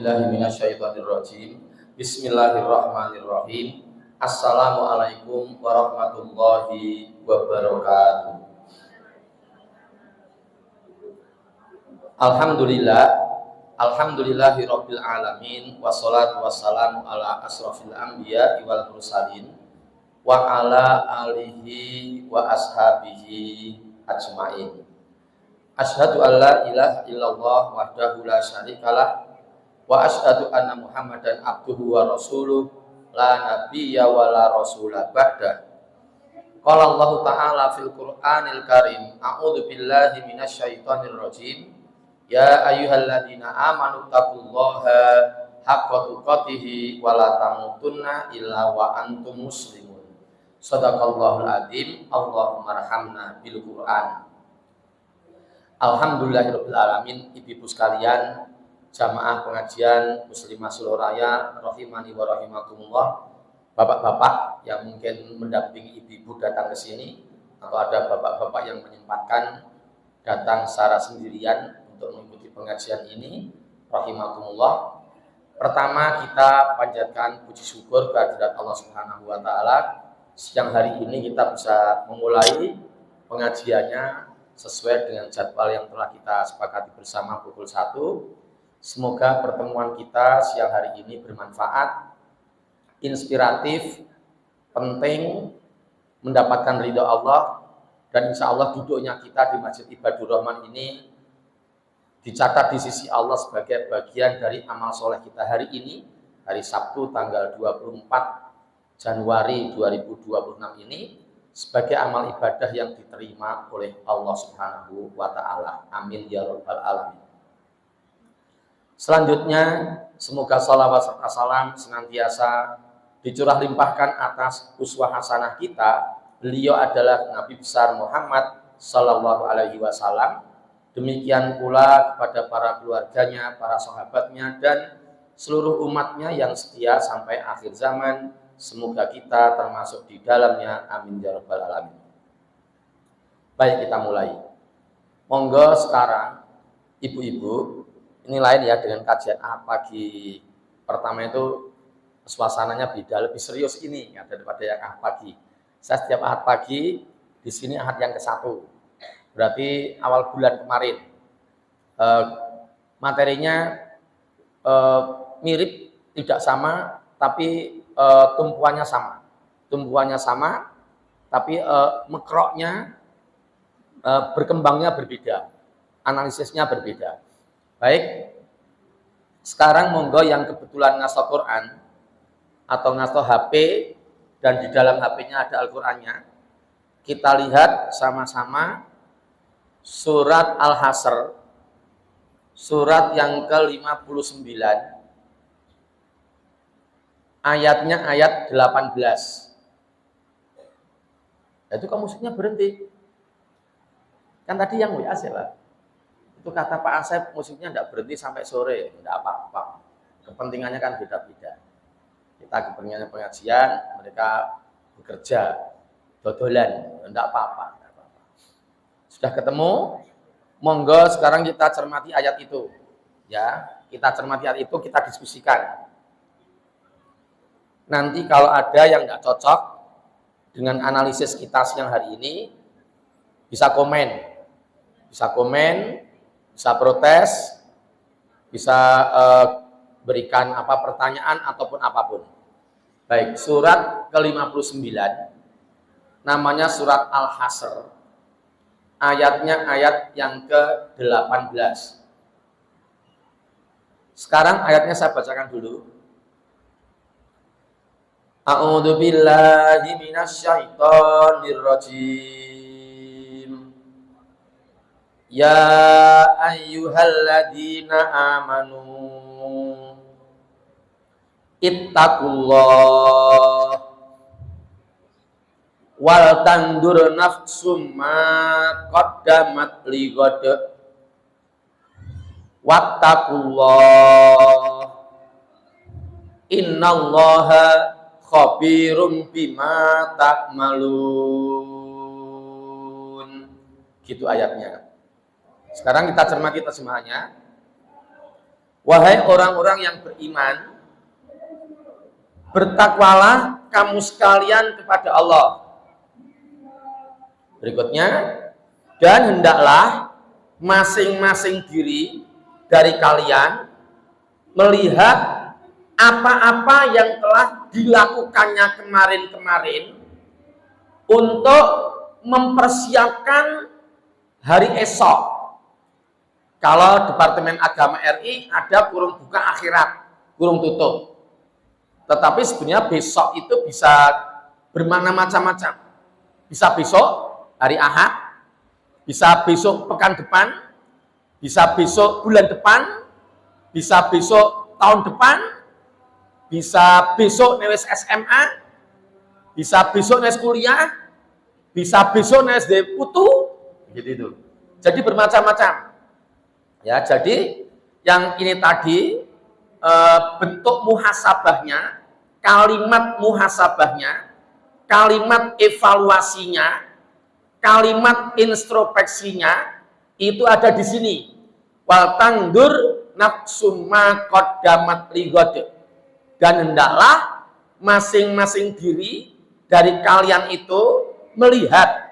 Billahi minasyaitonirrajim. Bismillahirrahmanirrahim. Assalamualaikum warahmatullahi wabarakatuh. Alhamdulillah, alhamdulillahirabbil alamin, wassalatu wassalamu ala asrofil anbiya wal mursalin wa ala alihi wa ashabihi ajmain. Asyhadu an la ilaha illallah wahdahu la syarikalah wa asyhadu anna Muhammadan abduhu wa rasuluh la nabiyya wa la rasula ba'da. Qala Allah Ta'ala fil Qur'anil Karim, a'udzu billahi minasyaitonir rajim. Ya ayyuhalladzina amanu taqullaha haqqa tuqatih wa la tamutunna illa wa antum muslimun. Shadaqallahul adzim. Allahumma arhamna bil Qur'an. Alhamdulillahirabbil alamin. Ibu-ibu sekalian, jamaah pengajian Muslimah Surabaya rahimani wa rahimakumullah, bapak-bapak yang mungkin mendampingi ibu-ibu datang ke sini, atau ada bapak-bapak yang menyempatkan datang secara sendirian untuk mengikuti pengajian ini, rahimakumullah. Pertama, kita panjatkan puji syukur kehadirat Allah Subhanahu wa taala. Siang hari ini kita bisa memulai pengajiannya sesuai dengan jadwal yang telah kita sepakati bersama pukul 1. Semoga pertemuan kita siang hari ini bermanfaat, inspiratif, penting, mendapatkan ridho Allah, dan insya Allah duduknya kita di Masjid Ibadur Rahman ini dicatat di sisi Allah sebagai bagian dari amal soleh kita hari ini, hari Sabtu tanggal 24 Januari 2026 ini, sebagai amal ibadah yang diterima oleh Allah Subhanahu wa ta'ala. Amin ya rabbal alamin. Selanjutnya, semoga salawat serta salam senantiasa dicurah limpahkan atas uswah hasanah kita. Beliau adalah Nabi besar Muhammad sallallahu alaihi wasallam. Demikian pula kepada para keluarganya, para sahabatnya, dan seluruh umatnya yang setia sampai akhir zaman. Semoga kita termasuk di dalamnya. Amin ya rabbal alamin. Baik, kita mulai. Monggo sekarang, ibu-ibu, ini lain ya dengan kajian ahad pagi. Pertama itu suasananya beda, lebih serius ini ya daripada yang ahad pagi. Saya setiap ahad pagi, di sini ahad yang ke-1. Berarti awal bulan kemarin. Materinya mirip, tidak sama, tapi tumpuannya sama. Tumpuannya sama, tapi mekroknya, berkembangnya berbeda. Analisisnya berbeda. Baik, sekarang monggo yang kebetulan ngaso Quran atau ngaso HP dan di dalam HP-nya ada Al-Qur'annya, kita lihat sama-sama surat Al-Hasr, surat yang ke-59, ayatnya ayat 18. Itu kok musiknya berhenti? Kan tadi yang WA Pak. Itu kata Pak Asep, musiknya tidak berhenti sampai sore, tidak apa-apa. Kepentingannya kan beda-beda. Kita kepentingannya pengajian, mereka bekerja, dodolan, tidak apa-apa. Sudah ketemu? Monggo sekarang kita cermati ayat itu. Ya, kita cermati ayat itu, kita diskusikan. Nanti kalau ada yang tidak cocok dengan analisis kita siang hari ini, bisa komen. Bisa komen, bisa protes, bisa berikan pertanyaan ataupun apapun. Baik, surat ke-59 namanya surat Al-Hasr. Ayatnya ayat yang ke-18. Sekarang ayatnya saya bacakan dulu. A'udzu billahi minasyaitonir rajim. Ya ayyuhalladzina amanu ittaqullah wal tandur nafsum ma qaddamat lighad wattaqullah innallaha khabirum bima ta'malun. Gitu ayatnya. Sekarang kita cermati terjemahannya. Wahai orang-orang yang beriman, bertakwalah kamu sekalian kepada Allah. Berikutnya, dan hendaklah masing-masing diri dari kalian melihat apa-apa yang telah dilakukannya kemarin-kemarin untuk mempersiapkan hari esok. Kalau Departemen Agama RI ada kurung buka akhirat, kurung tutup. Tetapi sebenarnya besok itu bisa bermakna macam-macam. Bisa besok hari Ahad, bisa besok pekan depan, bisa besok bulan depan, bisa besok tahun depan, bisa besok newes SMA, bisa besok newes kuliah, bisa besok newes putu, gitu itu. Jadi bermacam-macam. Ya, jadi yang ini tadi bentuk muhasabahnya, kalimat muhasabahnya, kalimat evaluasinya, kalimat introspeksinya itu ada di sini. Wal tangdur nafsum ma qaddamat lighad. Dan hendaklah masing-masing diri dari kalian itu melihat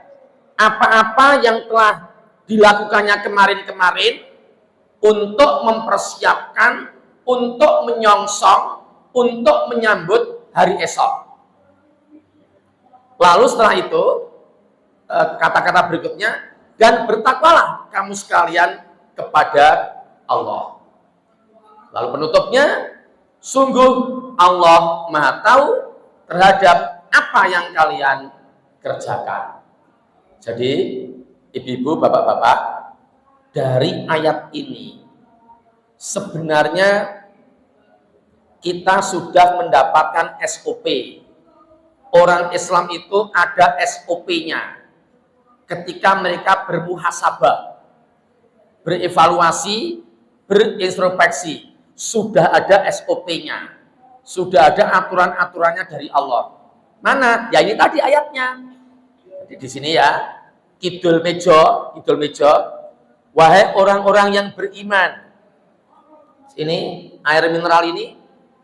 apa-apa yang telah dilakukannya kemarin-kemarin untuk mempersiapkan, untuk menyongsong, untuk menyambut hari esok. Lalu setelah itu, kata-kata berikutnya, dan bertakwalah kamu sekalian kepada Allah. Lalu penutupnya, sungguh Allah Maha Tahu terhadap apa yang kalian kerjakan. Jadi, ibu-ibu, bapak-bapak, dari ayat ini sebenarnya kita sudah mendapatkan SOP. Orang Islam itu ada SOP-nya ketika mereka bermuhasabah, berevaluasi, berintrospeksi. Sudah ada SOP-nya, sudah ada aturan-aturannya dari Allah. Mana? Ya ini tadi ayatnya. Jadi di sini ya, kidul mejo, wahai orang-orang yang beriman. Ini air mineral ini,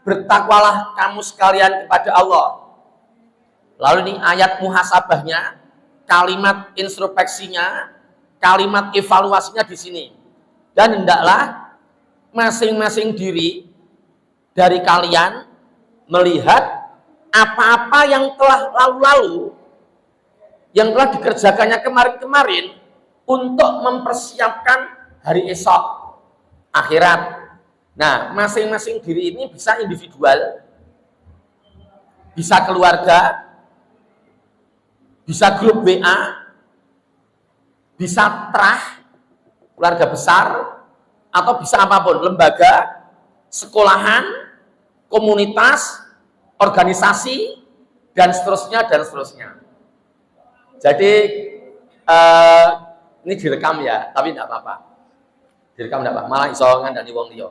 bertakwalah kamu sekalian kepada Allah. Lalu ini ayat muhasabahnya, kalimat introspeksinya, kalimat evaluasinya di sini. Dan hendaklah masing-masing diri dari kalian melihat apa-apa yang telah lalu-lalu, yang telah dikerjakannya kemarin-kemarin untuk mempersiapkan hari esok, akhirat. Nah, masing-masing diri ini bisa individual, bisa keluarga, bisa grup WA, bisa trah, keluarga besar, atau bisa apapun, lembaga, sekolahan, komunitas, organisasi, dan seterusnya, dan seterusnya. Jadi, ini direkam ya, tapi tidak apa-apa. Direkam tidak apa-apa, malah iso ngandani wong liya.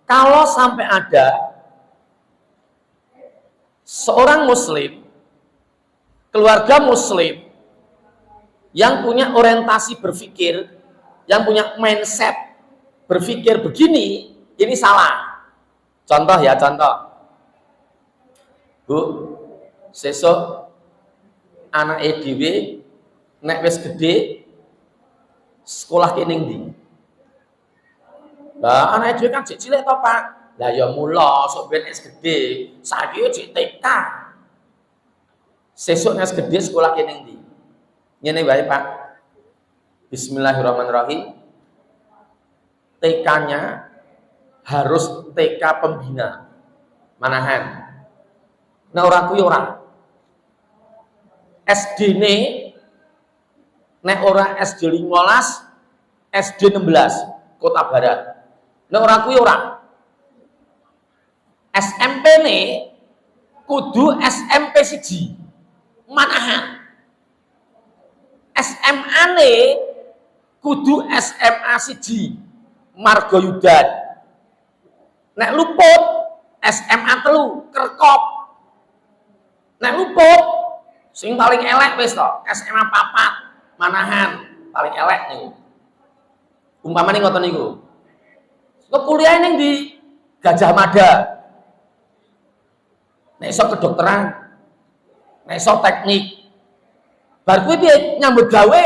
Kalau sampai ada seorang muslim, keluarga muslim yang punya orientasi berpikir, yang punya mindset berpikir begini, ini salah. Contoh ya, contoh. Bu, sesuk anak dhewe nek wis gede sekolah kene ndi? Lah anak dhewe kan cilik to, Pak. Lah ya mula sok ben wis gede, saiki yo cek TK. Sesuk nek gede sekolah kene ndi? Ngene wae, Pak. Bismillahirrahmanirrahim. TK-nya harus TK pembina. Manahan. Nah ora kuwi ora. SD-ne nek ora SD 15, SD 16 Kota Barat. Nek ora kuwi ora. SMP-ne kudu SMP 1. Manahan. SMA-ne kudu SMA 1. Margoyudan. Nek luput SMA 3 Kerkop. Nek luput sing paling elek wis to, SMA 4 Manahan, paling elek niku. Umpamane ngoten niku. kuliah ning di Gajah Mada. Nek iso kedokteran, nek iso teknik. Bar kuwi piye nyambut gawe?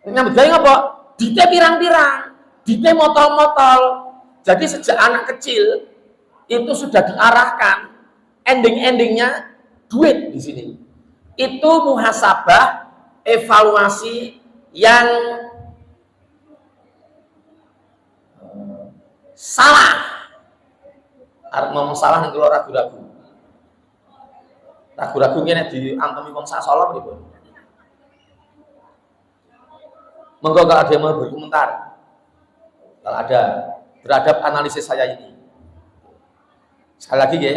Nyambut gawe ngapa? Dite pirang-pirang, dite motol-motol. Jadi sejak anak kecil itu sudah diarahkan ending-endingnya duit di sini. Itu muhasabah, evaluasi yang salah. Arep ngomong salah ning kula ragu-ragu. Ragu-ragu ngene diantemi wong sak Solo pripun. Monggo kalau ada yang mau berkomentar. Kalau ada terhadap analisis saya ini. Sekali lagi ya.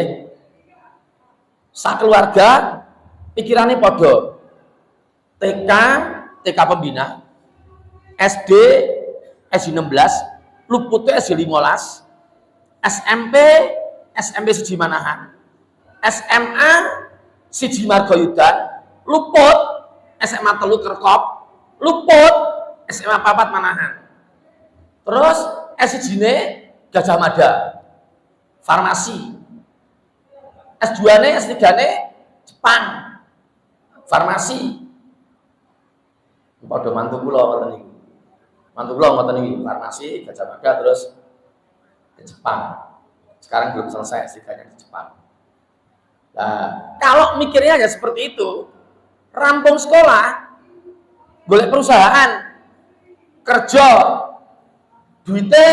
Sak keluarga pikirannya podo. TK pembina, SD 16, luputnya SD 15, SMP siji Manahan, SMA siji Margoyudan, luput SMA telu Kerkop, luput SMA 4 Manahan. Terus S1 Gajah Mada, farmasi. S2 S3 Jepang, farmasi. Padha mantu kula ngoten niku. Mantu kula ngoten niki, farmasi Gajah Mada terus ke Jepang. Sekarang belum selesai S3-nya di Jepang. Nah, kalau mikirnya ya seperti itu, rampung sekolah, golek perusahaan, kerja, duitnya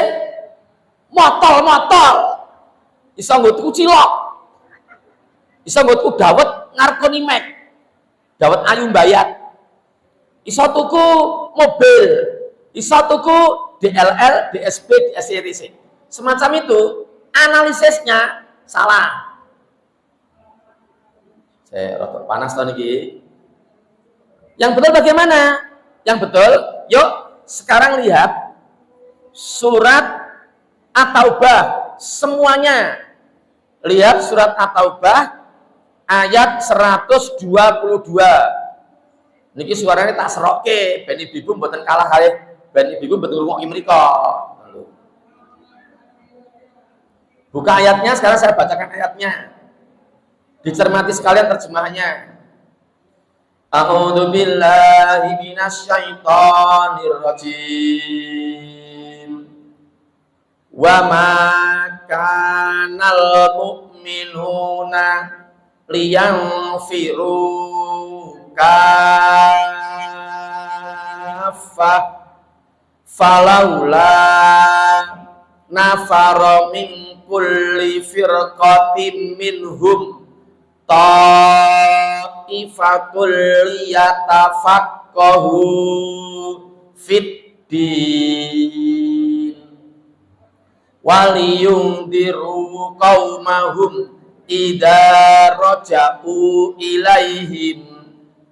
motol-motol, iso nggo tuku cilok, iso nggo tuku dawet ngarep Konimek, dawet Ayu Mbayat, iso tuku mobil, iso tuku DLL, DSP, DSC. Semacam itu, analisisnya salah. Saya rada panas tahun ini. Yang betul bagaimana? Yang betul, yuk sekarang lihat surat At-Taubah semuanya. Lihat surat At-Taubah ayat 122. Niki suaranya tak seroke, ben ibu mboten kalah kalih ben ibu mboten ngrungoki mriko. Buka ayatnya, sekarang saya bacakan ayatnya. Dicermati sekalian terjemahannya. A'udzu billahi minasyaitonir rajim. Wa ma kanal mu'minuna liyanfiru kaffah falaula nafara min kulli firqatin minhum ta'ifatul yatafaqahu fiddin waliyundiru qaumahum idza raja'u ilaihim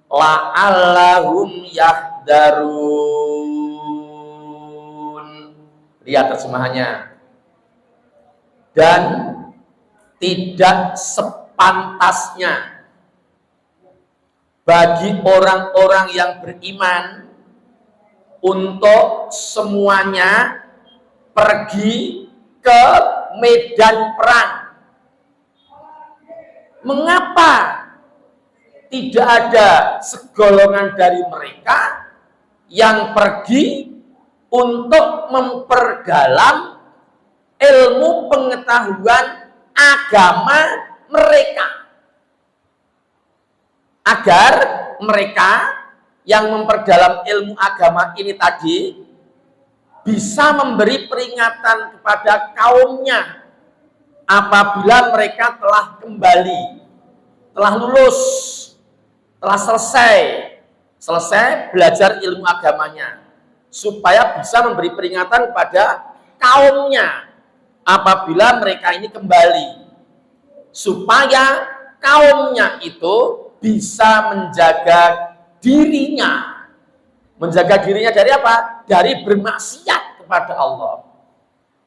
la'allahum yahdarun. Lihat terjemahannya. Dan tidak sepantasnya bagi orang-orang yang beriman untuk semuanya pergi ke medan perang. Mengapa tidak ada segolongan dari mereka yang pergi untuk memperdalam ilmu pengetahuan agama mereka, agar mereka yang memperdalam ilmu agama ini tadi bisa memberi peringatan kepada kaumnya apabila mereka telah kembali, telah lulus, telah selesai belajar ilmu agamanya, supaya bisa memberi peringatan kepada kaumnya apabila mereka ini kembali, supaya kaumnya itu bisa menjaga dirinya. Menjaga dirinya dari apa? Dari bermaksiat kepada Allah.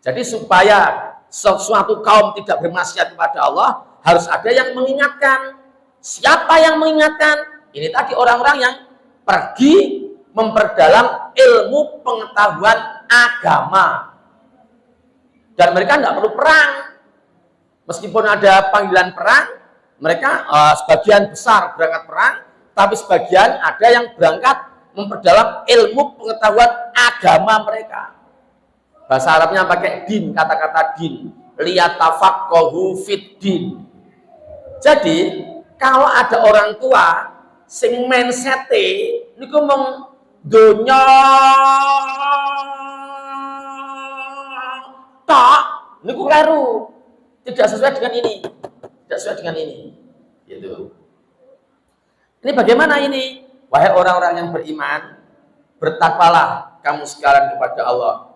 Jadi supaya sesuatu kaum tidak bermaksiat kepada Allah, harus ada yang mengingatkan. Siapa yang mengingatkan? Ini tadi orang-orang yang pergi memperdalam ilmu pengetahuan agama. Dan mereka tidak perlu perang. Meskipun ada panggilan perang, mereka sebagian besar berangkat perang, tapi sebagian ada yang berangkat memperdalam ilmu pengetahuan agama mereka. Bahasa Arabnya pakai din, kata-kata din. Liyatafaqahu fid din. Jadi, kalau ada orang tua sing mindset-e niku mung donya tok, niku keliru. Tidak sesuai dengan ini. Tidak sesuai dengan ini. Gitu. Ini bagaimana ini? Wahai orang-orang yang beriman, bertakwalah kamu sekalian kepada Allah.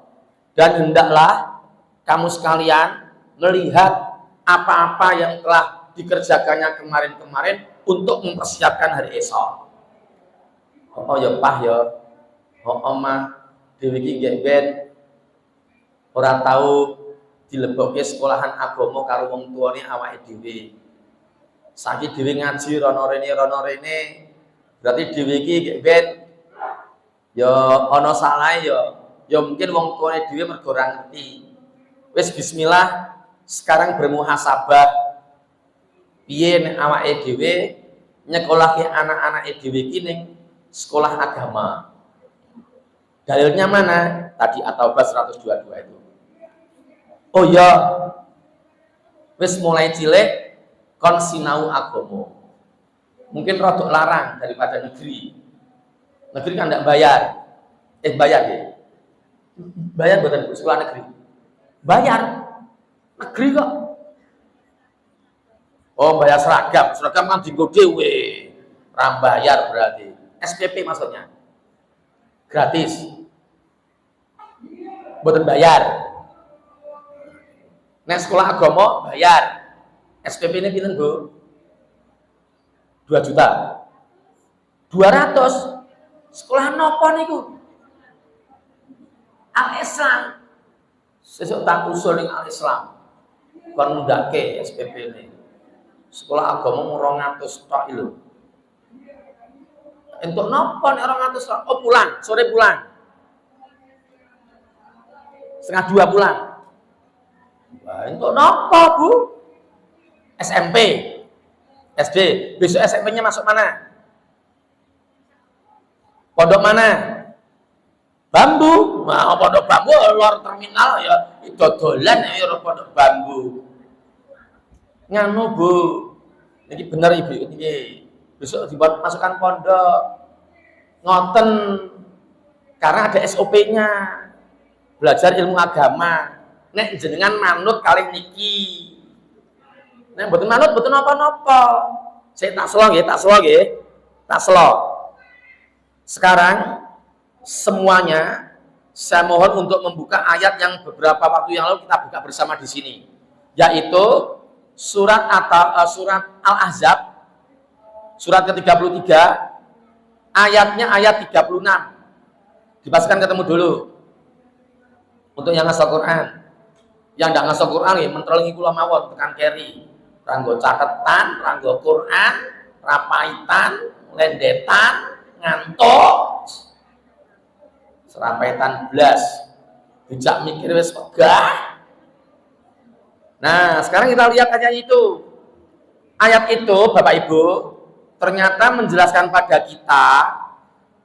Dan hendaklah kamu sekalian melihat apa-apa yang telah dikerjakannya kemarin-kemarin untuk mempersiapkan hari esok. Oh ya pah ya, mah dewi iki nggih ben ora tau dilebokke sekolahan agama karo wong tuane awake dhewe. Saiki dhewe ngaji rono rene, berarti dhewe iki nggih ben ya ana salah ya mungkin wong tuane dhewe mergo ora ngerti. Wis bismillah sekarang bermuhasabah piye nek awake dhewe nyekolahke anak-anake dhewe iki ning sekolah agama. Dalilnya mana? Tadi At-Taubah 122 itu. Oh ya, wis mulai cilik kon sinau agama. Mungkin rodok larang daripada negeri. Negeri kan tidak bayar. Bayar ya? Bayar buatan sekolah negeri. Bayar. Negeri kok. Oh, bayar seragam. Seragam kan dienggo dhewe. Ora bayar berarti. SPP maksudnya. Gratis. Buatan bayar. Nek sekolah agama bayar. SPP ini pinten, Bu? 2 juta. 200. Sekolah nopo niku? Al-Islam. Sesuk tak usul ning Al-Islam. Kon ndake SPP ini. Sekolah agama 200 tok lho. Entuk nopo nek 200 tok? Oh, pulang, sore pulang. Setengah 2 pulang. Wah, entuk nopo, Bu? SMP, SD. Besok SMP-nya masuk mana? Pondok mana? Bambu. Nah, pondok bambu luar terminal ya. Dodolan ya pondok bambu. Nganu, Bu. Ini bener Ibu ini. Besok dibuat masukkan pondok. Ngoten karena ada SOP-nya. Belajar ilmu agama. Nek jenengan manut kalih niki. Nek mboten manut mboten napa-napa. Saya tak selo nggih, Tak selo. Sekarang semuanya saya mohon untuk membuka ayat yang beberapa waktu yang lalu kita buka bersama di sini, yaitu surat Al-Ahzab surat ke-33 ayatnya ayat 36. Dipastikan ketemu dulu untuk yang ngasal Quran. Yang tidak ngasal Quran ya mentelengi kula mawon tekan keri. Ranggo catetan, ranggo Quran, rapaitan, lendetan, ngantuk. Serapaitan blas. Dijak mikir wis pegah. Nah, sekarang kita lihat aja itu. Ayat itu, Bapak Ibu, ternyata menjelaskan pada kita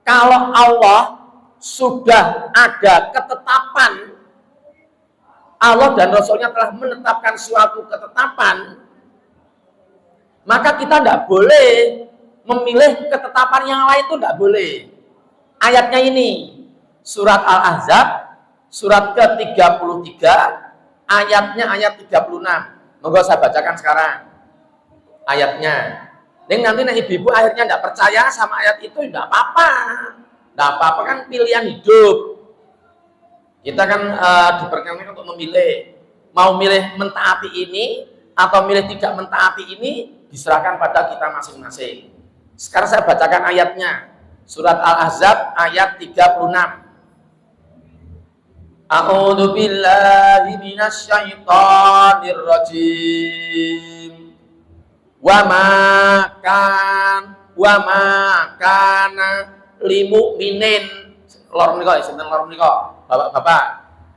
kalau Allah sudah ada ketetapan, Allah dan Rasulnya telah menetapkan suatu ketetapan, maka kita tidak boleh memilih ketetapan yang lain, itu tidak boleh. Ayatnya ini, surat Al-Ahzab, surat ke-33, ayatnya ayat 36. Monggo saya bacakan sekarang ayatnya. Nanti ibu-ibu akhirnya tidak percaya sama ayat itu, tidak apa-apa. Tidak apa-apa, kan pilihan hidup. Kita kan diperkenankan untuk memilih. Mau milih mentaati ini, atau milih tidak mentaati ini, diserahkan pada kita masing-masing. Sekarang saya bacakan ayatnya. Surat Al-Ahzab ayat 36. A'udzu billahi minasyaitonir rajim. Wa kana limu'minin. Lor menika sinten lor menika? Bapak-bapak.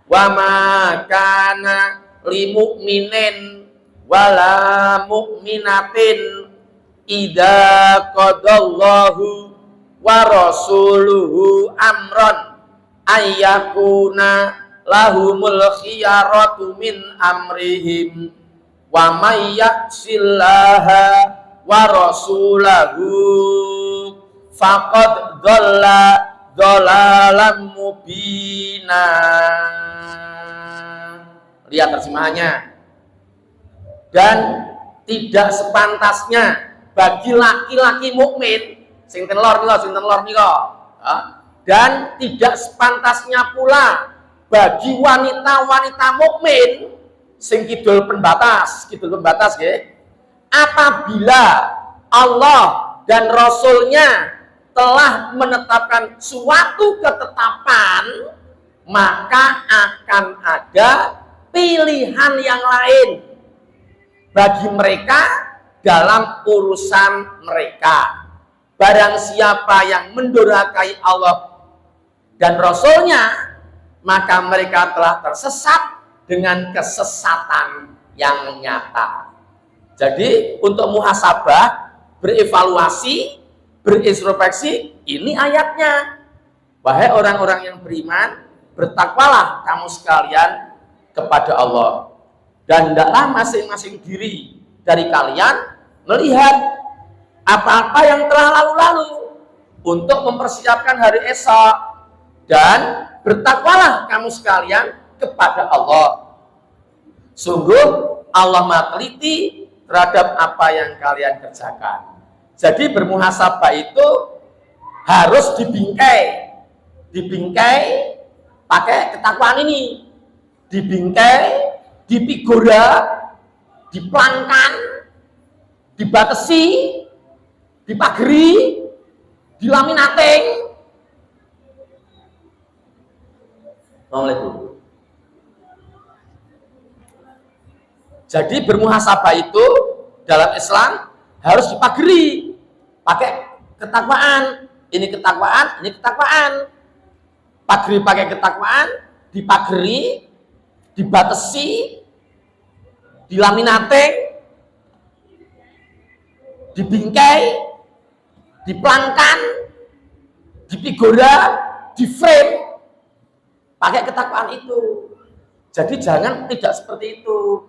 Wa ma kana li mu'minin wala mu'minatin idza qadallahu wa rasuluhu amran ayyakuna lahumul khiyaratu min amrihim wa may ya'sillaha wa rasulahu faqad dhalla dhalalan mubina. Lihat terjemahannya. Dan tidak sepantasnya bagi laki-laki mukmin sing telor nika, dan tidak sepantasnya pula bagi wanita-wanita mukmin sing kidul pembatas nggih, apabila Allah dan Rasulnya telah menetapkan suatu ketetapan, maka akan ada pilihan yang lain bagi mereka dalam urusan mereka. Barang siapa yang mendurhakai Allah dan Rasulnya, maka mereka telah tersesat dengan kesesatan yang nyata. Jadi untuk muhasabah, berevaluasi, berintrospeksi, ini ayatnya. Wahai orang-orang yang beriman, bertakwalah kamu sekalian kepada Allah. Dan hendaklah masing-masing diri dari kalian melihat apa-apa yang telah lalu-lalu untuk mempersiapkan hari esok, dan bertakwalah kamu sekalian kepada Allah. Sungguh Allah Maha teliti terhadap apa yang kalian kerjakan. Jadi bermuhasabah itu harus dibingkai pakai ketakwaan ini, dibingkai, dipigora, dipelangkan, dibatasi, dipageri, dilaminating. Assalamualaikum. Jadi bermuhasabah itu dalam Islam harus dipageri pakai ketakwaan. Ini ketakwaan, ini ketakwaan. Pageri pakai ketakwaan, dipageri, dibatasi, dilaminating, dibingkai, dipelangkan, dipigora, diframe pakai ketakwaan itu. Jadi jangan tidak seperti itu.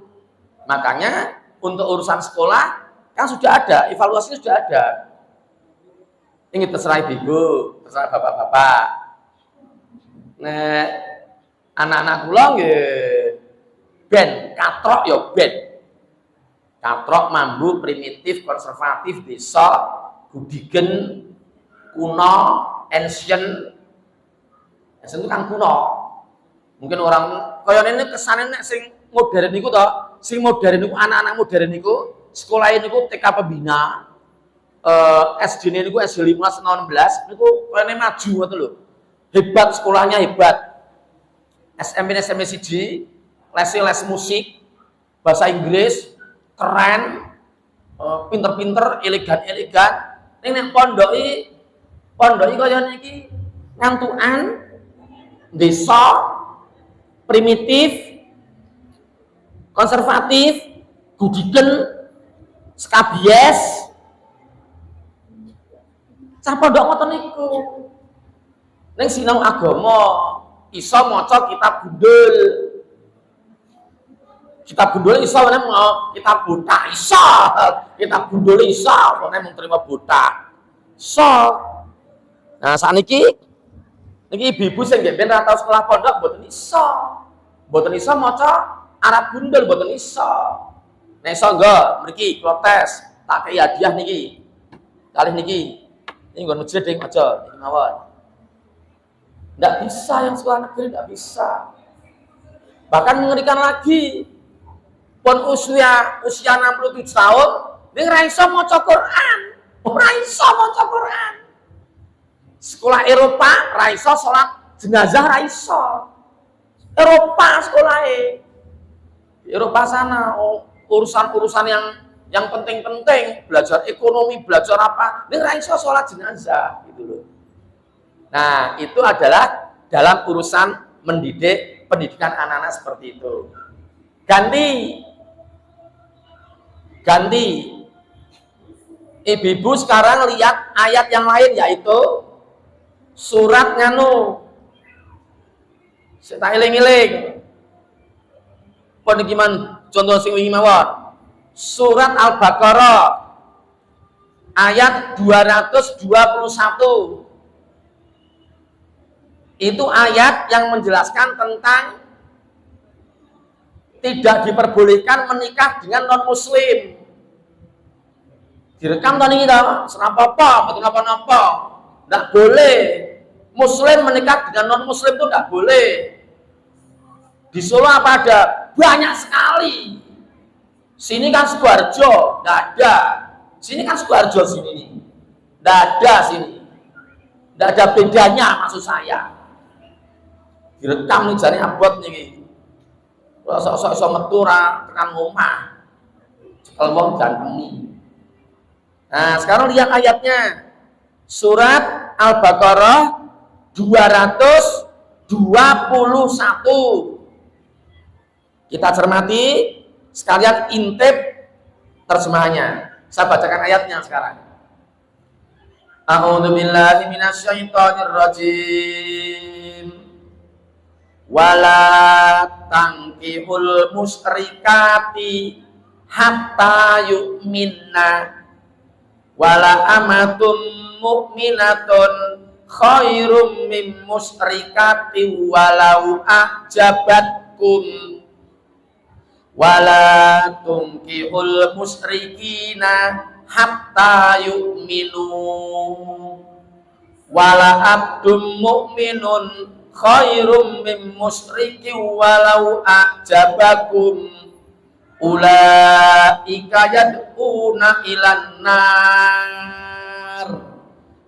Makanya untuk urusan sekolah kan sudah ada, evaluasinya sudah ada. Ini terserah ibu, terserah bapak-bapak. Nah, anak-anak kula nggih ben katrok ya ben. Katrok, mambu, primitif, konservatif, desa, gudigen, kuno, ancient. Ancient itu kan kuno. Mungkin orang kaya ini kesane nek sing modern niku to, sing modern niku anak-anak modern niku sekolah niku TK pembina, SD niku SD 15 16 niku kayane maju ngoten lho. Hebat sekolahnya, hebat. SMP siji, les musik, bahasa Inggris, keren, pinter-pinter, elegan-elegan. Ning pondoki kaya niki ngantukan, desa, primitif, konservatif, gudigen, skabies. Cah pondok ngoten niku. Ning sinau agama iso maca kitab gundul. Kitab gundul iso meneh mau kitab buta iso. Kitab gundul iso meneh mung terima buta. Iso. Nah, sakniki niki ibu-ibu sing nggih ben ra tau sekolah pondok mboten iso. Mboten iso maca Arab gundul mboten iso. Nek iso nggo mriki kula tes, tak kei hadiah niki. Kalih niki. Ini nggon jeding aja niki mawon. Nggak bisa yang sekolah negeri, nggak bisa. Bahkan mengerikan lagi, pun usia 67 tahun, dia raiso maca Quran, raiso maca Quran. Sekolah Eropa raiso sholat jenazah raiso. Eropa sekolahnya, di Eropa sana urusan-urusan yang penting-penting, belajar ekonomi, belajar apa, dia raiso sholat jenazah gitu loh. Nah, itu adalah dalam urusan mendidik pendidikan anak-anak seperti itu. Ganti. Ibu-ibu sekarang lihat ayat yang lain, yaitu surat nganu. Saya eling-eling. Pun gimana contoh sing wingi mawon. Surat Al-Baqarah ayat 221. Itu ayat yang menjelaskan tentang tidak diperbolehkan menikah dengan non-muslim. Direkam tadi kita, serapa-apa, betul apa-apa. Tidak boleh. Muslim menikah dengan non-muslim itu tidak boleh. Di Solo apa ada? Banyak sekali. Sini kan Sukoharjo, tidak ada. Sini kan Sukoharjo sini. Tidak ada sini. Tidak ada bedanya maksud saya. Direkam nih jane abot nih. Kalau sok-sok metu ra tekan omah. Cekel wong gantemi. Nah, sekarang lihat ayatnya. Surat Al-Baqarah 221. Kita cermati, sekalian intip terjemahannya. Saya bacakan ayatnya sekarang. A'udzu billahi minasyaitonir rajim. Wala tankihul musyrikati hatta yu'minna wala amatun mu'minatun khairum min musyrikati walau a'jabatkum wala tunkihul musyrikina hatta yu'minu wala abdum mu'minun khairum min musyriki walau a'jabakum ulaika yad'una ilan nar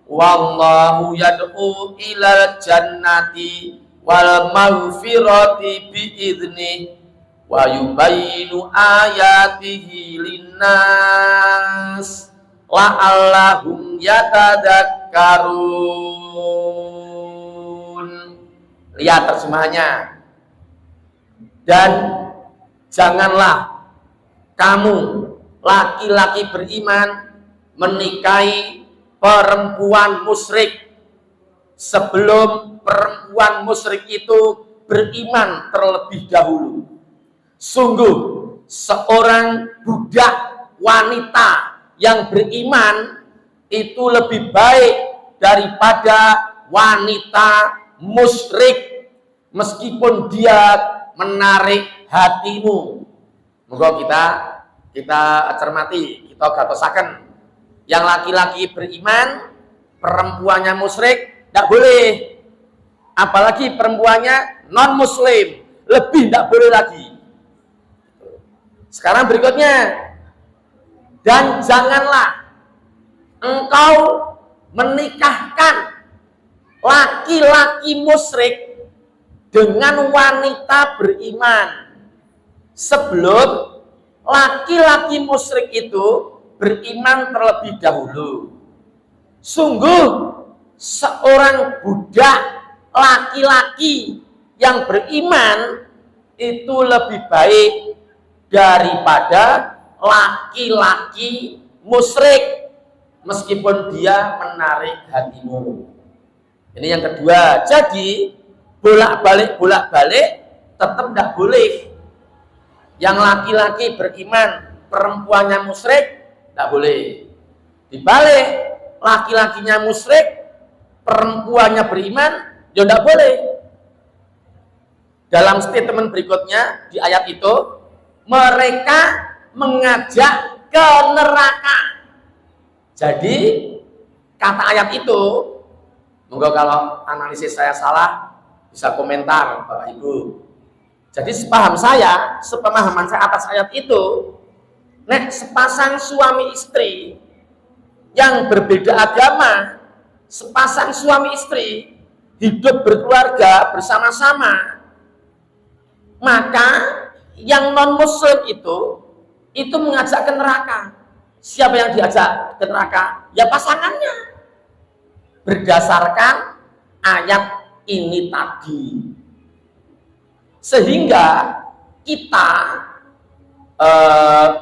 wallahu yad'u ilal jannati wal maghfirati bi'idnih wa yubayyinu ayatihi linnas la'allahum yatadakkarun. Lihat terjemahannya. Dan janganlah kamu laki-laki beriman menikahi perempuan musyrik sebelum perempuan musyrik itu beriman terlebih dahulu. Sungguh seorang budak wanita yang beriman itu lebih baik daripada wanita musyrik meskipun dia menarik hatimu. Moga kita cermati, kita gatosaken. Yang laki-laki beriman, perempuannya musyrik tidak boleh. Apalagi perempuannya non muslim, lebih tidak boleh lagi. Sekarang berikutnya, dan janganlah engkau menikahkan laki-laki musyrik dengan wanita beriman sebelum laki-laki musyrik itu beriman terlebih dahulu. Sungguh seorang budak laki-laki yang beriman itu lebih baik daripada laki-laki musyrik meskipun dia menarik hatimu. Ini yang kedua. Jadi bolak-balik tetap tidak boleh. Yang laki-laki beriman, perempuannya musyrik tidak boleh. Dibalik, laki-lakinya musyrik, perempuannya beriman, ya tidak boleh. Dalam statement berikutnya di ayat itu, mereka mengajak ke neraka. Jadi kata ayat itu, moga kalau analisis saya salah bisa komentar Bapak Ibu. Jadi sepemahaman saya atas ayat itu, nek sepasang suami istri yang berbeda agama, sepasang suami istri hidup berkeluarga bersama-sama, maka yang non muslim itu mengajak ke neraka. Siapa yang diajak ke neraka? Ya pasangannya. Berdasarkan ayat ini tadi. Sehingga kita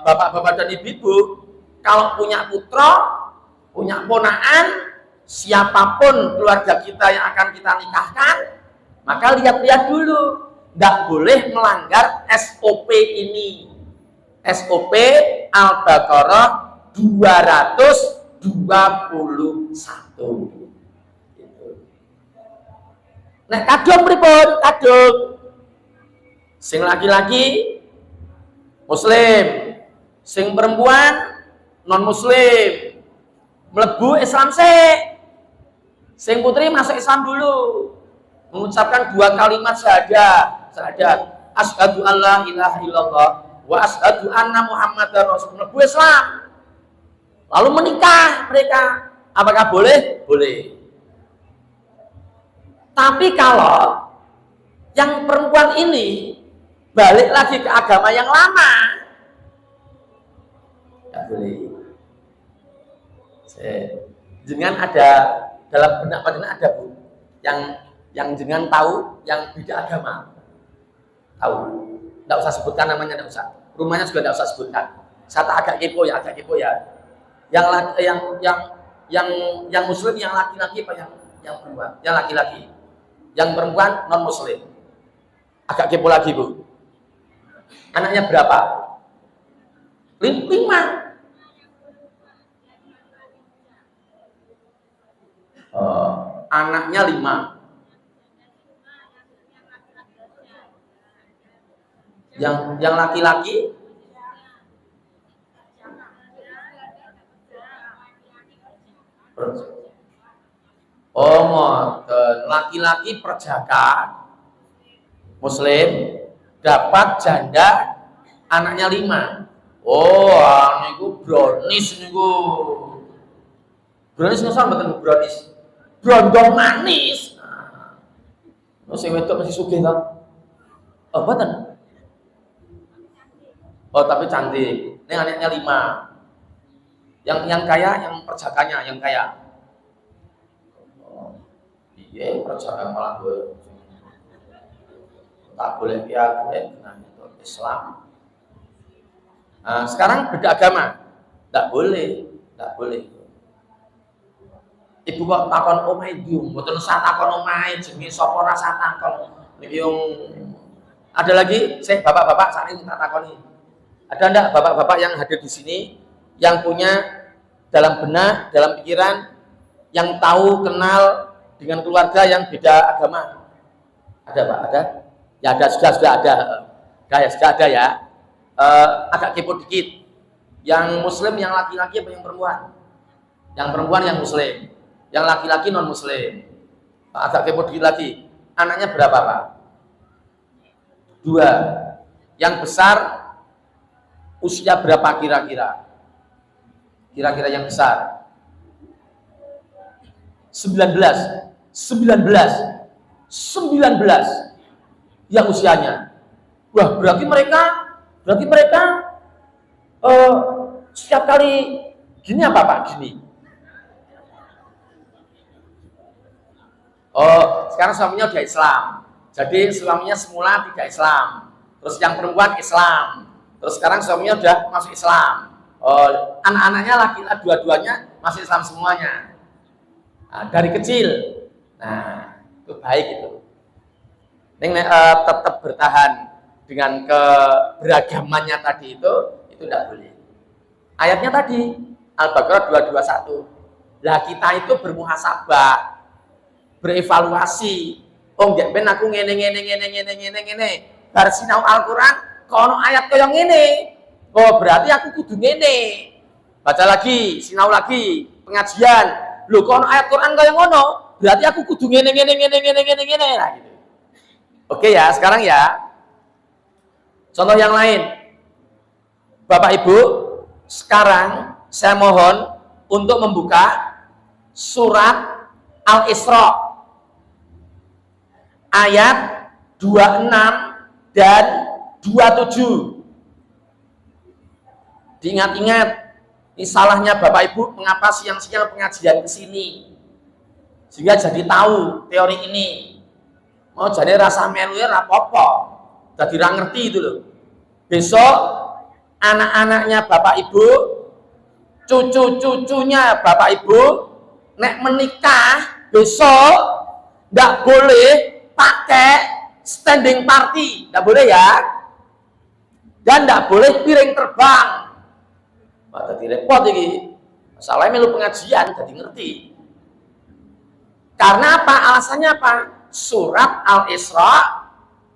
bapak-bapak dan ibu-ibu kalau punya putra, punya ponaan, siapapun keluarga kita yang akan kita nikahkan, maka lihat-lihat dulu, tidak boleh melanggar SOP ini. SOP Al-Baqarah 221. Nah, kadung pripun? Kadung sing laki-laki muslim, sing perempuan non muslim, mlebu Islam sing putri masuk Islam dulu, mengucapkan 2 kalimat syahadat, asyhadu alla ilaha illallah wa asyhadu anna muhammadar rasulullah, mlebu Islam, lalu menikah mereka. Apakah boleh? Boleh. Tapi kalau yang perempuan ini balik lagi ke agama yang lama, tidak boleh. Jangan ada dalam benak panjenengan ada Bu, yang jangan tahu yang beda agama, tahu. Tidak usah sebutkan namanya, tidak usah. Rumahnya juga tidak usah sebutkan. Saya agak kepo ya. Yang muslim yang laki-laki apa yang perempuan? Yang laki-laki. Yang perempuan non muslim. Agak kepo lagi Bu. Anaknya berapa? 5. Anaknya 5. Yang laki-laki laki-laki perjaka muslim dapat janda anaknya 5. Niku brownies niku. Brownies sama betul brownies. Brondong manis. Sing wedok masih sugih to. Mboten. Tapi cantik. Ini anaknya 5. Yang kaya, yang perjakanya yang kaya. Iya, perjaka malah gue. Tak boleh ya, nah itu Islam. Nah, sekarang beda agama, tidak boleh. Ibu kok takon omahe diung, mboten usah takon omahe jenenge sapa rasa takon. Niki yung ada lagi, saya bapak-bapak saat ini tak takoni. Ada enggak bapak-bapak yang hadir di sini yang punya dalam benak, dalam pikiran yang tahu kenal dengan keluarga yang beda agama? Ada Pak? Ada? Ya ada, sudah ada. Sudah ada ya. Agak kepo dikit. Yang muslim yang laki-laki apa yang perempuan? Yang perempuan yang muslim. Yang laki-laki non muslim. Agak kepo dikit lagi. Anaknya berapa Pak? 2. Yang besar usia berapa kira-kira? Kira-kira yang besar 19 yang usianya. Wah, berarti mereka setiap kali gini apa Pak? Gini. Sekarang suaminya udah Islam. Jadi suaminya semula tidak Islam. Terus yang perempuan Islam. Terus sekarang suaminya udah masuk Islam. Anak-anaknya laki-laki dua-duanya masih Islam semuanya. Nah, dari kecil. Nah, itu baik itu. Ini tetap bertahan dengan keberagamannya tadi itu tidak boleh. Ayatnya tadi Al-Baqarah 221. Lah kita itu bermuhasabah, berevaluasi. Nggak ben aku ngene. Bar sinau Al-Qur'an kono ayat kaya ngene. Berarti aku kudu ngene. Baca lagi, sinau lagi, pengajian. Lho kono ayat Quran kaya ngono, berarti aku kudu ngene. Nah, gitu. Oke ya, sekarang ya. Contoh yang lain. Bapak Ibu, sekarang saya mohon untuk membuka surat Al-Isra ayat 26 dan 27. Diingat-ingat, ini salahnya Bapak Ibu mengapa siang-siang pengajian ke sini. Sehingga jadi tahu teori ini. Mau jadi rasa melu ya rapopo. Jadi ra ngerti itu loh. Besok anak-anaknya Bapak Ibu, cucu-cucunya Bapak Ibu, nek menikah besok ndak boleh pakai standing party, ndak boleh ya. Dan ndak boleh piring terbang. Wah, tadi repot iki. Masalahnya melu pengajian jadi ngerti. Karena apa? Alasannya apa? Surat Al-Isra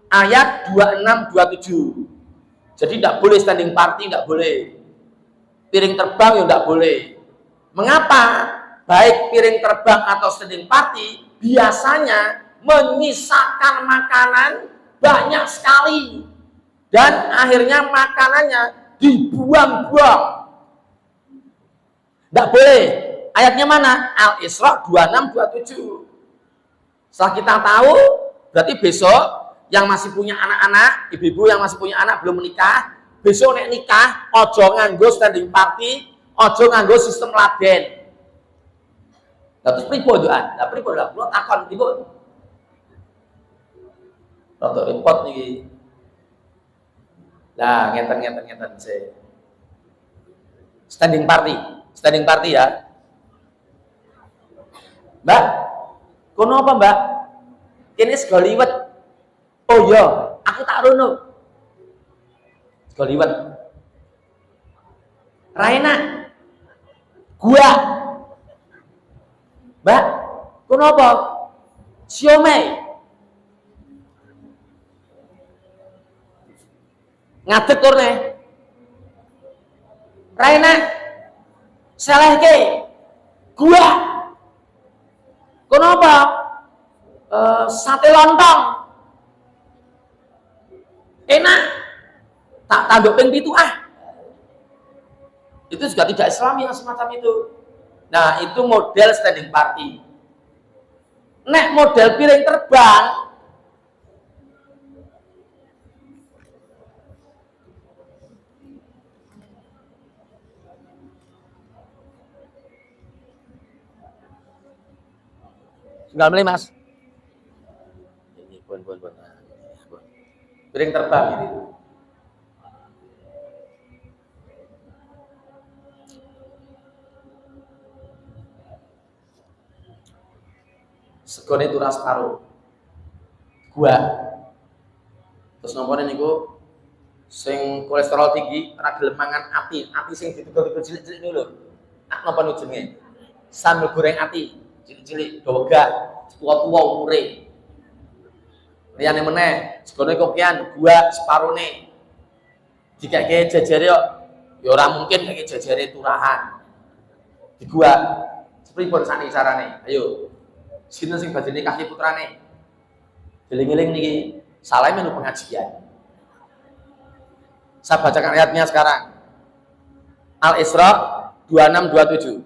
ayat 26-27. Jadi tidak boleh standing party, tidak boleh. Piring terbang ya tidak boleh. Mengapa? Baik piring terbang atau standing party biasanya menyisakan makanan banyak sekali. Dan akhirnya makanannya dibuang-buang. Tidak boleh. Ayatnya mana? Al-Isra 26-27. Setelah kita tahu, berarti besok yang masih punya anak-anak, ibu-ibu yang masih punya anak belum menikah, besok nek nikah, ojo nganggo standing party, ojo nganggo sistem laden. Lah terus pripun doan? Lah pripun lah kula takon pripun? Rada repot niki. Lah ngeten sih. Standing party ya. Mbak, kono apa Mbak? Kene sego liwet. Oh iya, aku tak rono. Sego liwet. Raina. Gua. Mbak, kono apa? Siomay. Ngadeg korne. Raina. Selehke. Gua. Kono apa? Sate lontong. Enak. Tak tanduk ping 7 ah. Itu juga tidak Islami yang semacam itu. Nah, itu model standing party. Nek model piring terbang, tinggal beli Mas. Ini pun. Piring terbang ini. Segone turas karo gua. Terus nompone niku sing kolesterol tinggi, ora gelem mangan ati sing ditegel-tegel cilik-cilik niku lho. Nak napa jenenge? Sambal goreng ati, cilik-cilik, dogak, tua-tua umure. Liyane meneh, segone kopian gua separone. Dikake jajare kok ya ora mungkin kake jajare turahan. Di gua pripun sakniki carane? Ayo. Sinten sing badhe nikah putrane? Eling-eling niki, salah melu pengajian. Saya bacakan ayatnya sekarang. Al-Isra 26-27.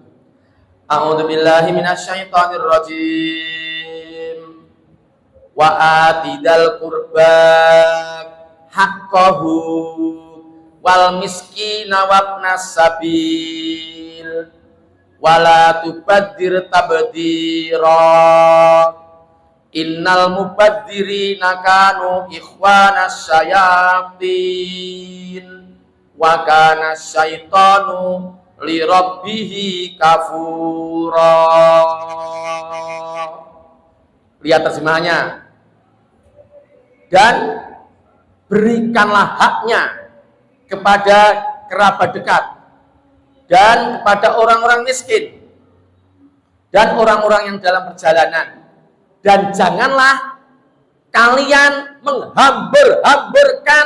A'udzu billahi minasyaitonir rajim. Wa atidal qurba haqqahu wal miskina wabnas sabil wala tubadzir tabdzira innal mubadzirina kanu ikhwanas syayatin wa kana syaitanu li rabbihi kafura. Lihat terjemahannya. Dan berikanlah haknya kepada kerabat dekat dan kepada orang-orang miskin dan orang-orang yang dalam perjalanan, dan janganlah kalian menghambar-hamburkan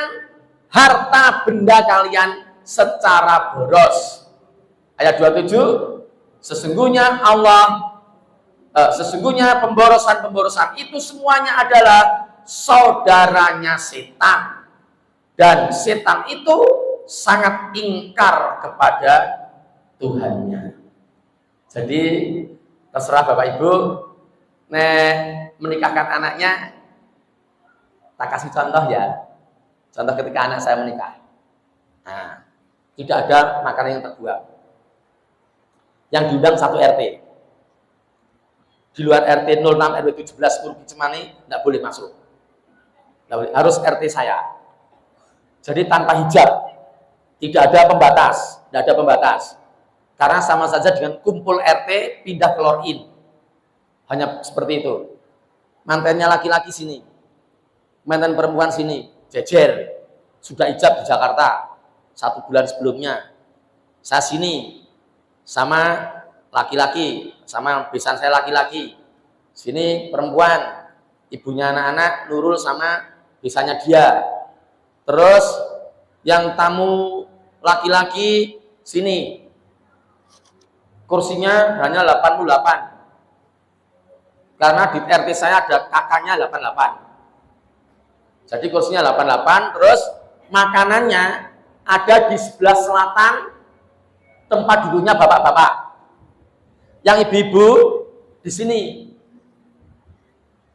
harta benda kalian secara boros. Ayat 27, sesungguhnya pemborosan itu semuanya adalah saudaranya setan, dan setan itu sangat ingkar kepada Tuhannya. Jadi terserah Bapak Ibu menikahkan anaknya. Tak kasih contoh ya. Contoh ketika anak saya menikah. Nah, tidak ada makanan yang terbuang. Yang diundang satu RT. Di luar RT 06, RT 17 Purki Cemani tidak boleh masuk. Nggak boleh. Harus RT saya. Jadi tanpa hijab, tidak ada pembatas, tidak ada pembatas. Karena sama saja dengan kumpul RT pindah ke login. Hanya seperti itu. Mantannya laki-laki sini, mantan perempuan sini, jejer. Sudah hijab di Jakarta 1 bulan sebelumnya. Saya sini sama laki-laki, sama besan saya laki-laki. Sini perempuan, ibunya anak-anak, Nurul sama besannya dia. Terus yang tamu laki-laki sini. Kursinya hanya 88. Karena di RT saya ada kakaknya 88. Jadi kursinya 88, terus makanannya ada di sebelah selatan tempat duduknya bapak-bapak. Yang ibu-ibu di sini.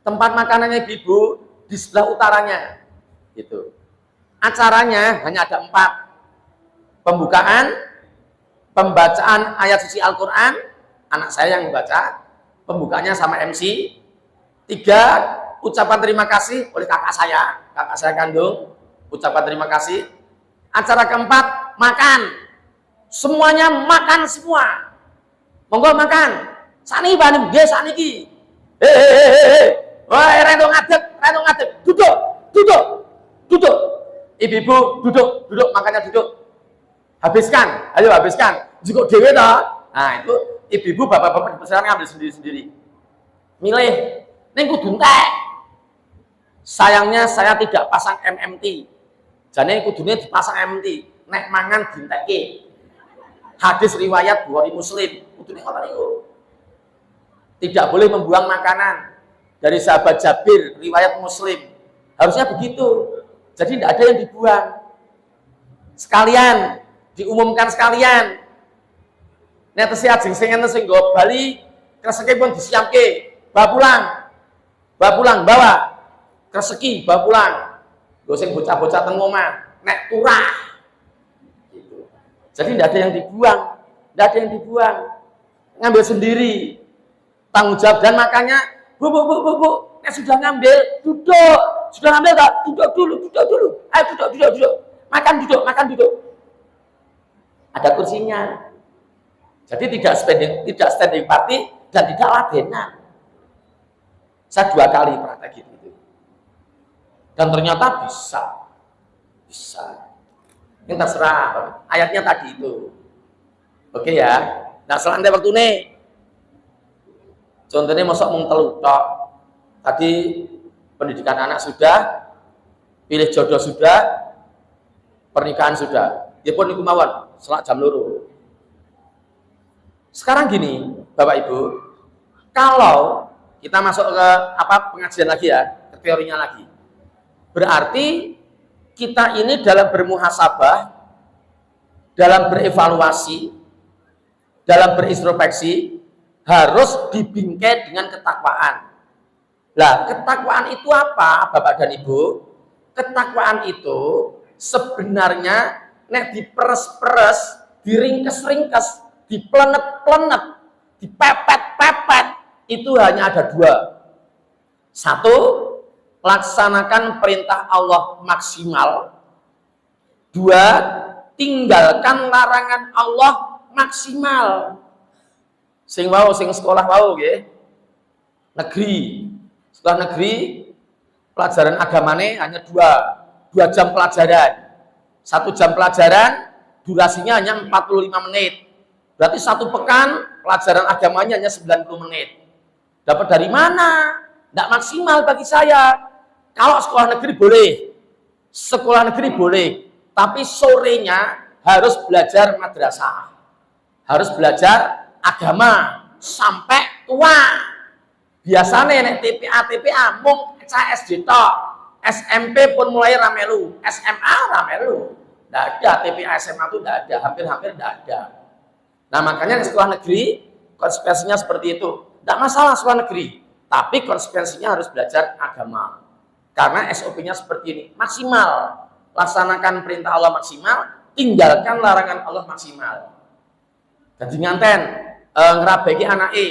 Tempat makanannya ibu-ibu di sebelah utaranya. Gitu. Acaranya hanya ada 4. Pembukaan, pembacaan ayat suci Al-Quran, anak saya yang membaca, pembukanya sama MC. 3, ucapan terima kasih oleh kakak saya kandung, ucapan terima kasih. Acara keempat, makan. Semuanya makan semua. Monggo makan. Sani banim, nggih saniki. Woi, rendo ngadeg. Duduk. Ibu-ibu duduk, makannya duduk. Habiskan, ayo habiskan. Cukup dewe toh. Nah, itu ibu-ibu bapak-bapak sekarang ngambil sendiri-sendiri. Milih, ning kudu entek. Sayangnya saya tidak pasang MMT. Jane kudune dipasang MMT. Nek mangan dintekke. Hadis riwayat Bukhari Muslim, kudune ngoten niku. Tidak boleh membuang makanan. Dari sahabat Jabir, riwayat Muslim. Harusnya begitu. Jadi tidak ada yang dibuang. Sekalian, diumumkan sekalian. Nek tesih ajeng sing enten sing nggo bali, kreseke pun disiapke. Bawa pulang, bawa. Kreseki, bawa pulang. Nggo sing bocah-bocah teng omah, nek turah. Gitu. Jadi tidak ada yang dibuang. Ngambil sendiri. Tanggung jawab dan makanya, Bu, nek sudah ngambil, duduk. Sudah ngambil tak? Duduk dulu. Ayo duduk. Makan duduk. Ada kursinya. Jadi tidak standing party dan tidak ladenan. Saya 2 kali praktek gitu. Dan ternyata bisa. Ini terserah. Ayatnya tadi itu. Oke ya. Nah, selantai waktu ini. Contohnya masuk mung telu tok. Tadi pendidikan anak sudah, pilih jodoh sudah, pernikahan sudah. Ya pun niku mawon, selak jam 2. Sekarang gini, Bapak Ibu, kalau kita masuk ke pengajian lagi ya, ke teorinya lagi. Berarti kita ini dalam bermuhasabah, dalam berevaluasi, dalam berintrospeksi harus dibingkai dengan ketakwaan. Lah, ketakwaan itu apa, Bapak dan Ibu? Ketakwaan itu sebenarnya nek diperes-peres, diringkes-ringkes, diplenet-plenet, dipepet-pepet, itu hanya ada 2. 1, laksanakan perintah Allah maksimal. 2, tinggalkan larangan Allah maksimal. Sing sekolah wau nggih. Negeri. Sekolah negeri pelajaran agamane hanya 2 jam pelajaran. 1 jam pelajaran durasinya hanya 45 menit. Berarti 1 pekan pelajaran agamanya hanya 90 menit. Dapat dari mana? Tidak maksimal bagi saya. Kalau sekolah negeri boleh, tapi sorenya harus belajar madrasah, harus belajar agama sampai tua. Biasanya nek TPA mung SD tok, SMP pun mulai ramelu, SMA ramelu. Tidak ada TPA SMA itu tidak ada, hampir tidak ada. Nah makanya di sekolah negeri konsekuensinya seperti itu. Tidak masalah sekolah negeri, tapi konsekuensinya harus belajar agama. Karena SOP-nya seperti ini, maksimal. Laksanakan perintah Allah maksimal, tinggalkan larangan Allah maksimal. Jadi nganten ngerabeki anake,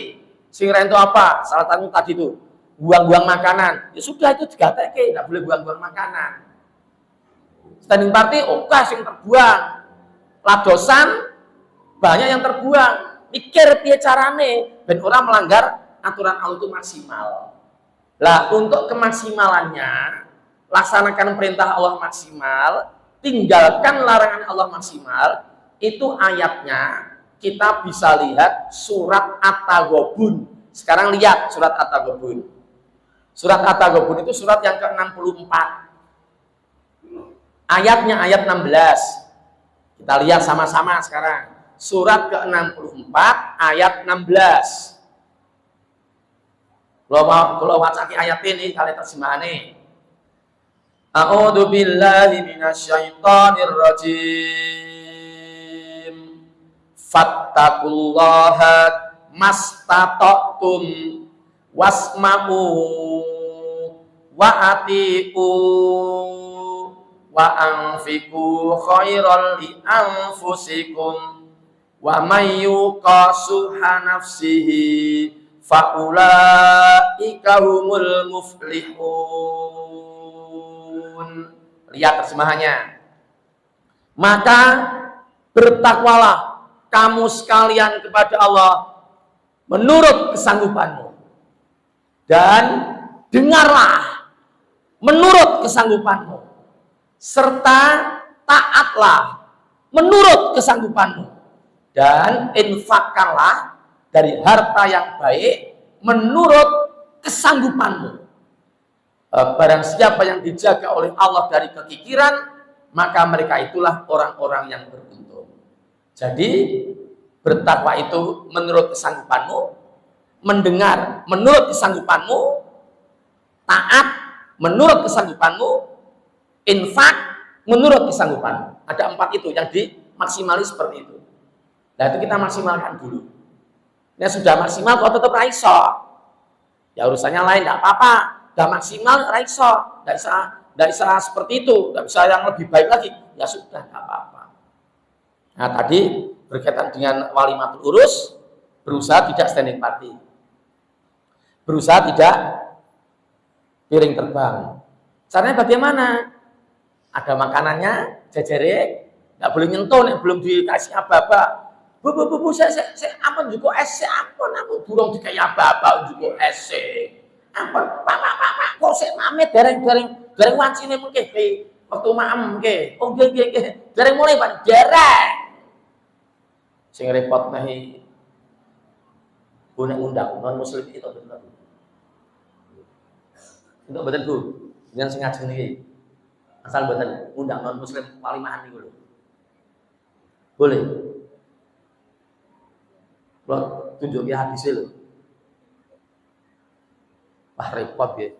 sing rento apa? Salah satu tadi itu, buang-buang makanan. Ya sudah itu digatekke, tidak boleh buang-buang makanan. Standing party oke sing terbuang. Ladosan banyak yang terbuang. Mikir piye carane ben ora melanggar aturan Allah itu maksimal. Lah untuk kemaksimalannya laksanakan perintah Allah maksimal, tinggalkan larangan Allah maksimal. Itu ayatnya kita bisa lihat surat At-Taghabun. Sekarang lihat surat At-Taghabun. Surat At-Taghabun itu surat yang ke-64. Ayatnya ayat 16. Kita lihat sama-sama sekarang. Surat ke-64 ayat 16. Kalau wacaki ayat ini kali terjemahane. A'udzu billahi minasyaitonir rajim. Fattaqullaha mastata'tum wasma'u wa ati'u wa anfiqu khairan li anfusikum wa may yuqasuha nafsihi faulaika humul muflihun. Lihat terjemahannya. Maka bertakwalah kamu sekalian kepada Allah menurut kesanggupanmu, dan dengarlah menurut kesanggupanmu, serta taatlah menurut kesanggupanmu, dan infakkanlah dari harta yang baik menurut kesanggupanmu. Barang siapa yang dijaga oleh Allah dari kekikiran, maka mereka itulah orang-orang yang beruntung. Jadi bertakwa itu menurut kesanggupanmu, mendengar menurut kesanggupanmu, taat menurut kesanggupanmu, infak menurut kesanggupanmu. Ada 4 itu yang dimaksimalis seperti itu. Nah itu kita maksimalkan dulu. Ini sudah maksimal kok tetap raiso, ya urusannya lain, tidak apa-apa. Sudah maksimal raiso, tidak bisa seperti itu, tidak bisa yang lebih baik lagi, ya sudah, tidak apa-apa. Nah tadi berkaitan dengan walimatul urus, berusaha tidak standing party, berusaha tidak piring terbang. Caranya bagaimana? Ada makanannya, jajare, nggak boleh nyentuh, belum dikasih apa-apa. Bu, saya ampun juga es, ampun burung dikai apa-apa juga es. Ampun, pak, kok saya mame dereng wancine mungkin waktu maem ke. Oh nggih, dereng mulai Pak, dereng. Sing repot nahi undang non muslim itu betul. Untuk betul Bu, yang sing ngajeng niki. Asal betul undang non muslim walimahan niku lho. Boleh. Kalau tunjukin hadisnya loh. Wah repot ya.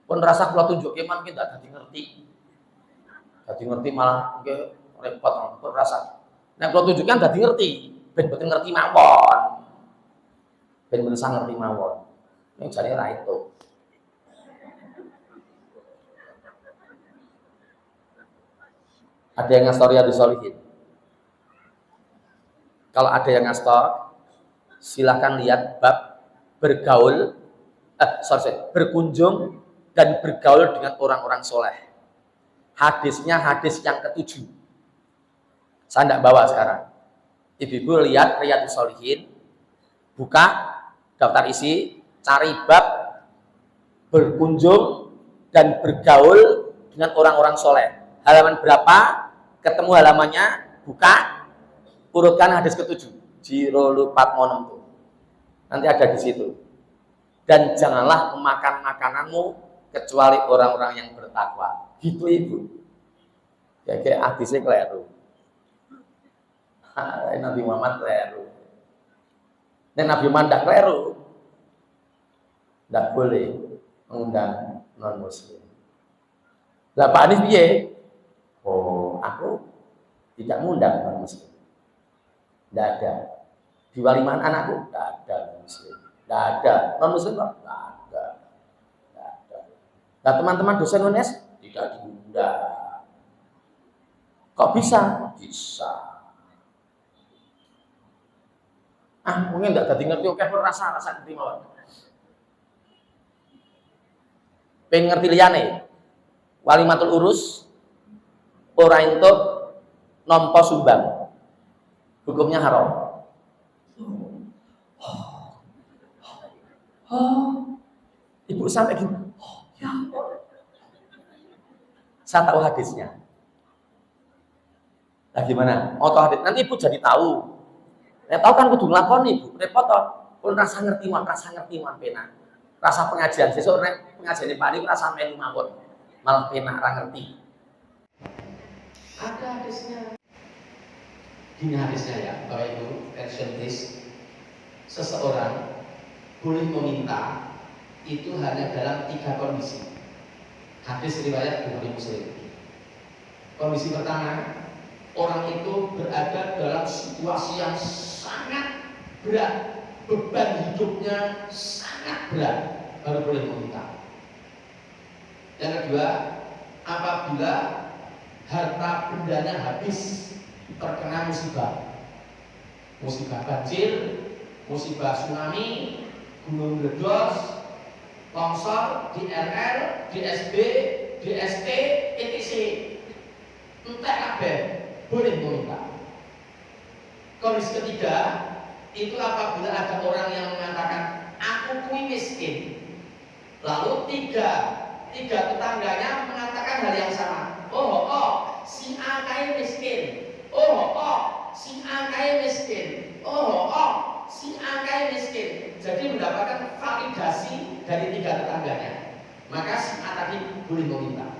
Pun rasa kalau tunjukin man kita jadi ngerti. Jadi ngerti malah repot. Pun rasa. Nah kalau tunjukin jadi ngerti. Ben-ben ngerti mawon. Ben-ben sang ngerti mawon. Yang jadi ra itu. Ada yang ngastor ya disolihin. Kalau ada yang ngastor, silahkan lihat bab berkunjung dan bergaul dengan orang-orang soleh. Hadisnya hadis yang ke-7. Saya tidak bawa sekarang. Ibu-ibu lihat Riyadhus Shalihin, buka daftar isi, cari bab berkunjung dan bergaul dengan orang-orang soleh. Halaman berapa? Ketemu halamannya, buka, urutkan hadis ke-7. Jiro lupat monem tuh. Nanti ada di situ. Dan janganlah memakan makananmu kecuali orang-orang yang bertakwa. Gitu Ibu. Kayak hadisnya keliru. Nabi Muhammad keliru. Dan Nabi Muhammad tidak keliru. Tidak boleh mengundang non muslim. Lah Pak Anies piye? Oh, aku tidak mengundang non muslim. Tidak ada. Di walimahan anakku tidak ada non muslim. Tidak ada. Non muslim tidak ada. Tidak ada. Nah teman-teman dosen UNES tidak diundang. Kok bisa? Bisa. Mungkin tidak tadi ngerti, oke rasa ngerti mawon. Pengen ngerti liyane. Walimatul urus ora entuk nampa sumbang, hukumnya haram. Ibu sampai gini, ya saya tahu hadisnya. Nah gimana? Oh tahu hadis, nanti ibu jadi tahu. Ya tahu kan kudu nglakoni ibu, repot toh. Pun rasa ngerti penak. Rasa pengajian sesuk nek pengajiane Pak Ali rasa melu mawon. Malah penak ra ngerti. Ada hadisnya. Gini hadisnya ya, Bapak Ibu, attention please. Seseorang boleh meminta itu hanya dalam 3 kondisi. Hadis riwayat Bukhari Muslim. Kondisi pertama, orang itu berada dalam situasi yang sangat berat, beban hidupnya sangat berat, baru boleh meminta. Yang kedua, apabila harta bendanya habis terkena musibah banjir, musibah tsunami, gunung meledos, longsor, DRL, DSB, DST, etc. Entek kabeh boleh meminta. Kondisi ketiga itu apabila ada orang yang mengatakan aku kuwi miskin, lalu tiga tetangganya mengatakan hal yang sama. Oh, si A kae miskin. Oh, si A kae miskin. Oh, si A kae miskin. Jadi mendapatkan validasi dari 3 tetangganya. Maka si A tadi boleh meminta.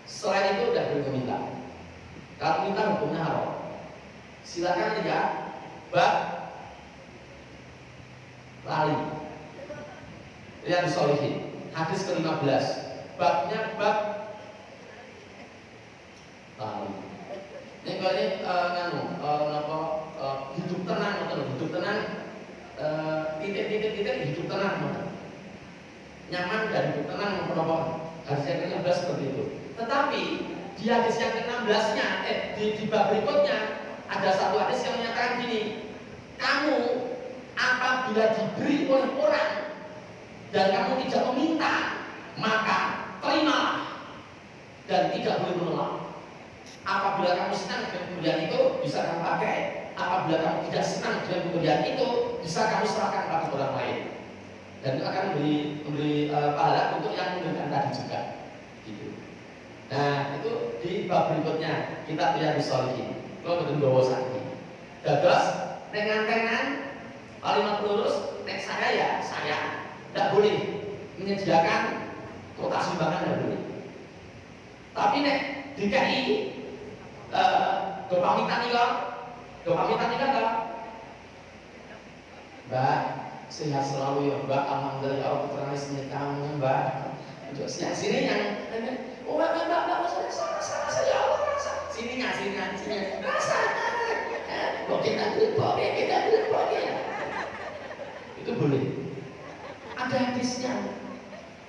Selain itu tidak boleh meminta. Kalau minta hukumnya haram. Silakan lihat bab lali. Lihat di Sholihin hadis ke-15. Babnya bab lali. Ini kalau ini hidup tenang titik hidup tenang nyaman dan hidup tenang hadis yang ke-16 seperti itu. Tetapi di hadis yang ke-16-nya di bab berikutnya ada satu hadis yang menyatakan gini, kamu apabila diberi oleh orang dan kamu tidak meminta, maka terimalah dan tidak boleh menolak. Apabila kamu senang dengan pemberian itu, bisa kamu pakai. Apabila kamu tidak senang dengan pemberian itu, bisa kamu serahkan pada orang lain. Dan itu akan memberi pahala untuk yang memberikan tadi juga. Gitu. Nah, itu di bab berikutnya kita lihat di Sholihin. Kalau betul bawa sakit. Dados tengan-tengan kalimat lurus, nek saya ya saya tidak boleh menyediakan kota sumbangan, tidak boleh. Tapi nek DKI pamitan nih Mbak, sehat selalu ya Mbak, alhamdulillah Allah putranya sini kamu Mbak. Untuk sini yang Mbak saya Allah rasa sini rasa kita itu boleh. Ada hadisnya.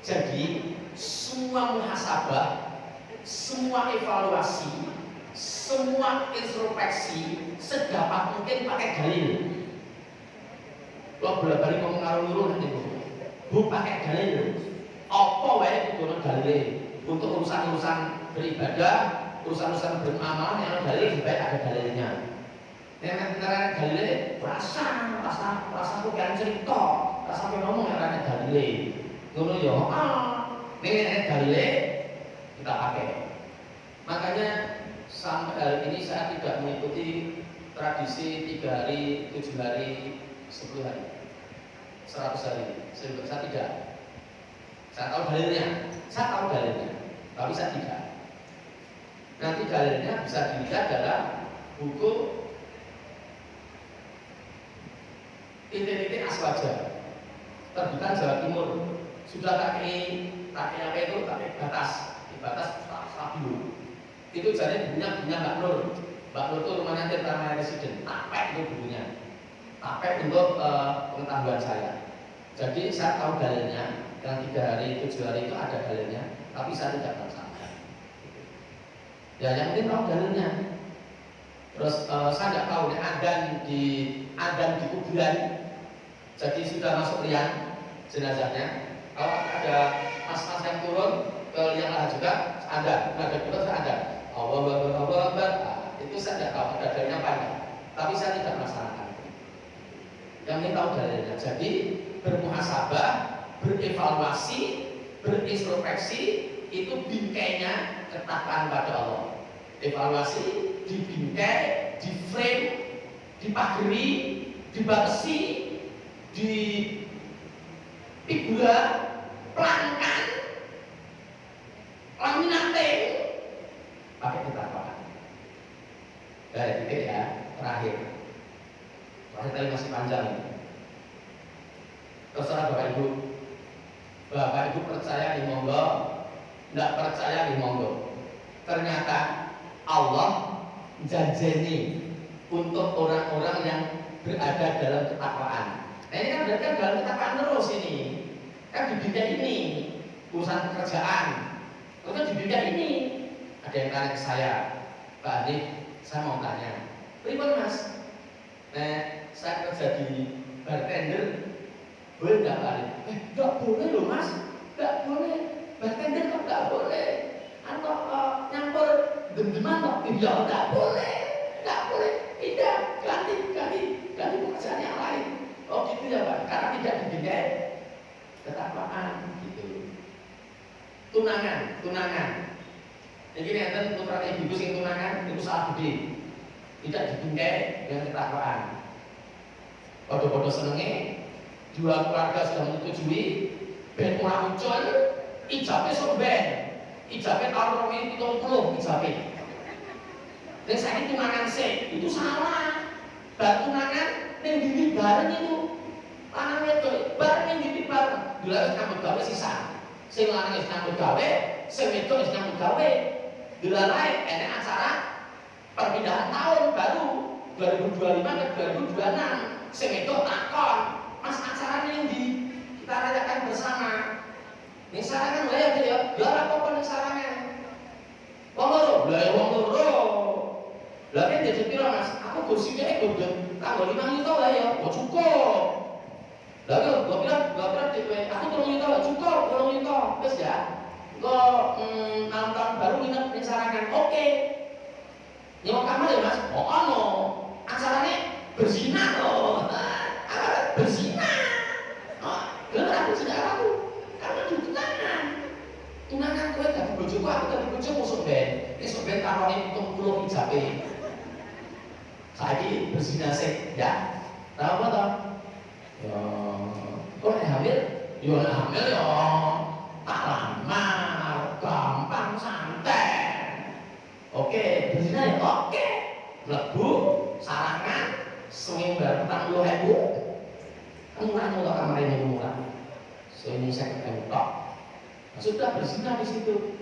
Jadi semua muhasabah, semua evaluasi, semua introspeksi sedapat mungkin pakai dalil. Lo bolak-balik ngomong karo luru nanti bu pakai dalil. Apa wae kudu dalil untuk urusan-urusan beribadah, urusan-urusan beramalan yang dalil baik ada dalilnya. Nek nek dalil rasa bukan cerita, rasa ngomong yang ada dalil. Ngono ya, nek dalil kita pakai. Makanya sampai hari ini saya tidak mengikuti tradisi 3 hari, 7 hari, 10 hari, 100 hari. Saya tidak. Saya tahu dalilnya, tapi saya tidak. Nanti dalilnya bisa dilihat dalam buku titik-titik aswaja terbitan Jawa Timur. Sudah pakai apa itu? Pakai batas stabilo. Itu jadi bukunya Mbak Nur. Mbak Nur itu rumahnya Tirta Residen. Tapek itu bukunya. Tapek untuk pengetahuan saya. Jadi saya tahu dalilnya. Yang 3 hari, 7 hari itu ada dalilnya, tapi saya tidak melaksanakan. Ya yang penting tahu dalilnya. Terus saya tidak tahu nih adan di kuburan. Jadi sudah masuk liang jenazahnya. Kalau ada mas-mas yang turun ke liang lahat juga ada kita ada. Allah, itu saya tidak tahu ada dalilnya apa enggak. Tapi saya tidak melaksanakan. Yang penting tahu dalilnya. Jadi bermuhasabah, berevaluasi, berintrospeksi itu bingkainya ketakwaan pada Allah. Evaluasi, dibingkai, diframe, dipagari, dibatasi, di figura, pelangkan, laminate, pakai ketakwaan. Dari titik ya, terakhir tadi masih panjang ini. Terserah Bapak Ibu percaya di monggo, tidak percaya di monggo. Ternyata Allah janjeni untuk orang-orang yang berada dalam ketakwaan. Nah ini kan berarti dalam ketakwaan terus ini. Kan di bidang ini urusan pekerjaan. Terus kan di bidang ini ada yang tanya ke saya, Pak Hanif, saya mau tanya, pripun Mas? Nah, saya kerja di bartender, boleh nggak Pak Hanif? Nggak boleh loh Mas, nggak boleh. Bartender kok nggak boleh? Atau nyampur dem-deman kok? Ya nggak boleh, nggak boleh. Tidak, ganti pekerjaan yang lain. Oh gitu ya Pak, karena tidak dibingkai ketakwaan gitu. Tunangan. Jadi nanti putra ibu sing tunangan itu salah gede. Tidak dibingkai dengan ketakwaan. Podo-podo senenge, dua keluarga sudah menyetujui, ben ora muncul, ijabe sorben. Ijabe tahun 2070 ijabe. Dan saya tunangan sih, itu salah. Tunangan yang diri bareng itu lanang wedok bareng yang diri bareng. Dulu harus nyambut gawe sisa. Sing lanang wis nyambut gawe, sing wedok wis nyambut gawe. Dulu lain enek acara perpindahan tahun baru 2025 ke 2026. Sing wedok takon, Mas acaranya yang di kita rayakan bersama. Ning sarangan lha ya apa ning sarangan. Wong loro, lha wong loro. Lah kan jadi piro Mas? Aku bersihnya godhong tanggal 5 juta lah ya, kok cukup. Lah gua bilang dhewe, aku 3 juta lah cukup, 3 juta. Wis ya. Kok malam tahun baru nginep ning sarangan. Oke. Nyewa kamar ya Mas? Oh ono. Acarane berzina loh. Berzina. Bener aku sudah aku. Karena tunangan kowe dadi bojoku, aku dadi bojomu soben. Nek soben tarone 70 ijabe. Saiki berzina sik, ya. Tahu apa toh? Ya, kok hamil? Ya hamil ya. Tak lamar, gampang santai. Oke, berzina ya oke. Mlebu sarangan sewing bar 40.000. Murah mulah kamar ini murah. Sewing 50.000 tok. Sudah berzina di situ.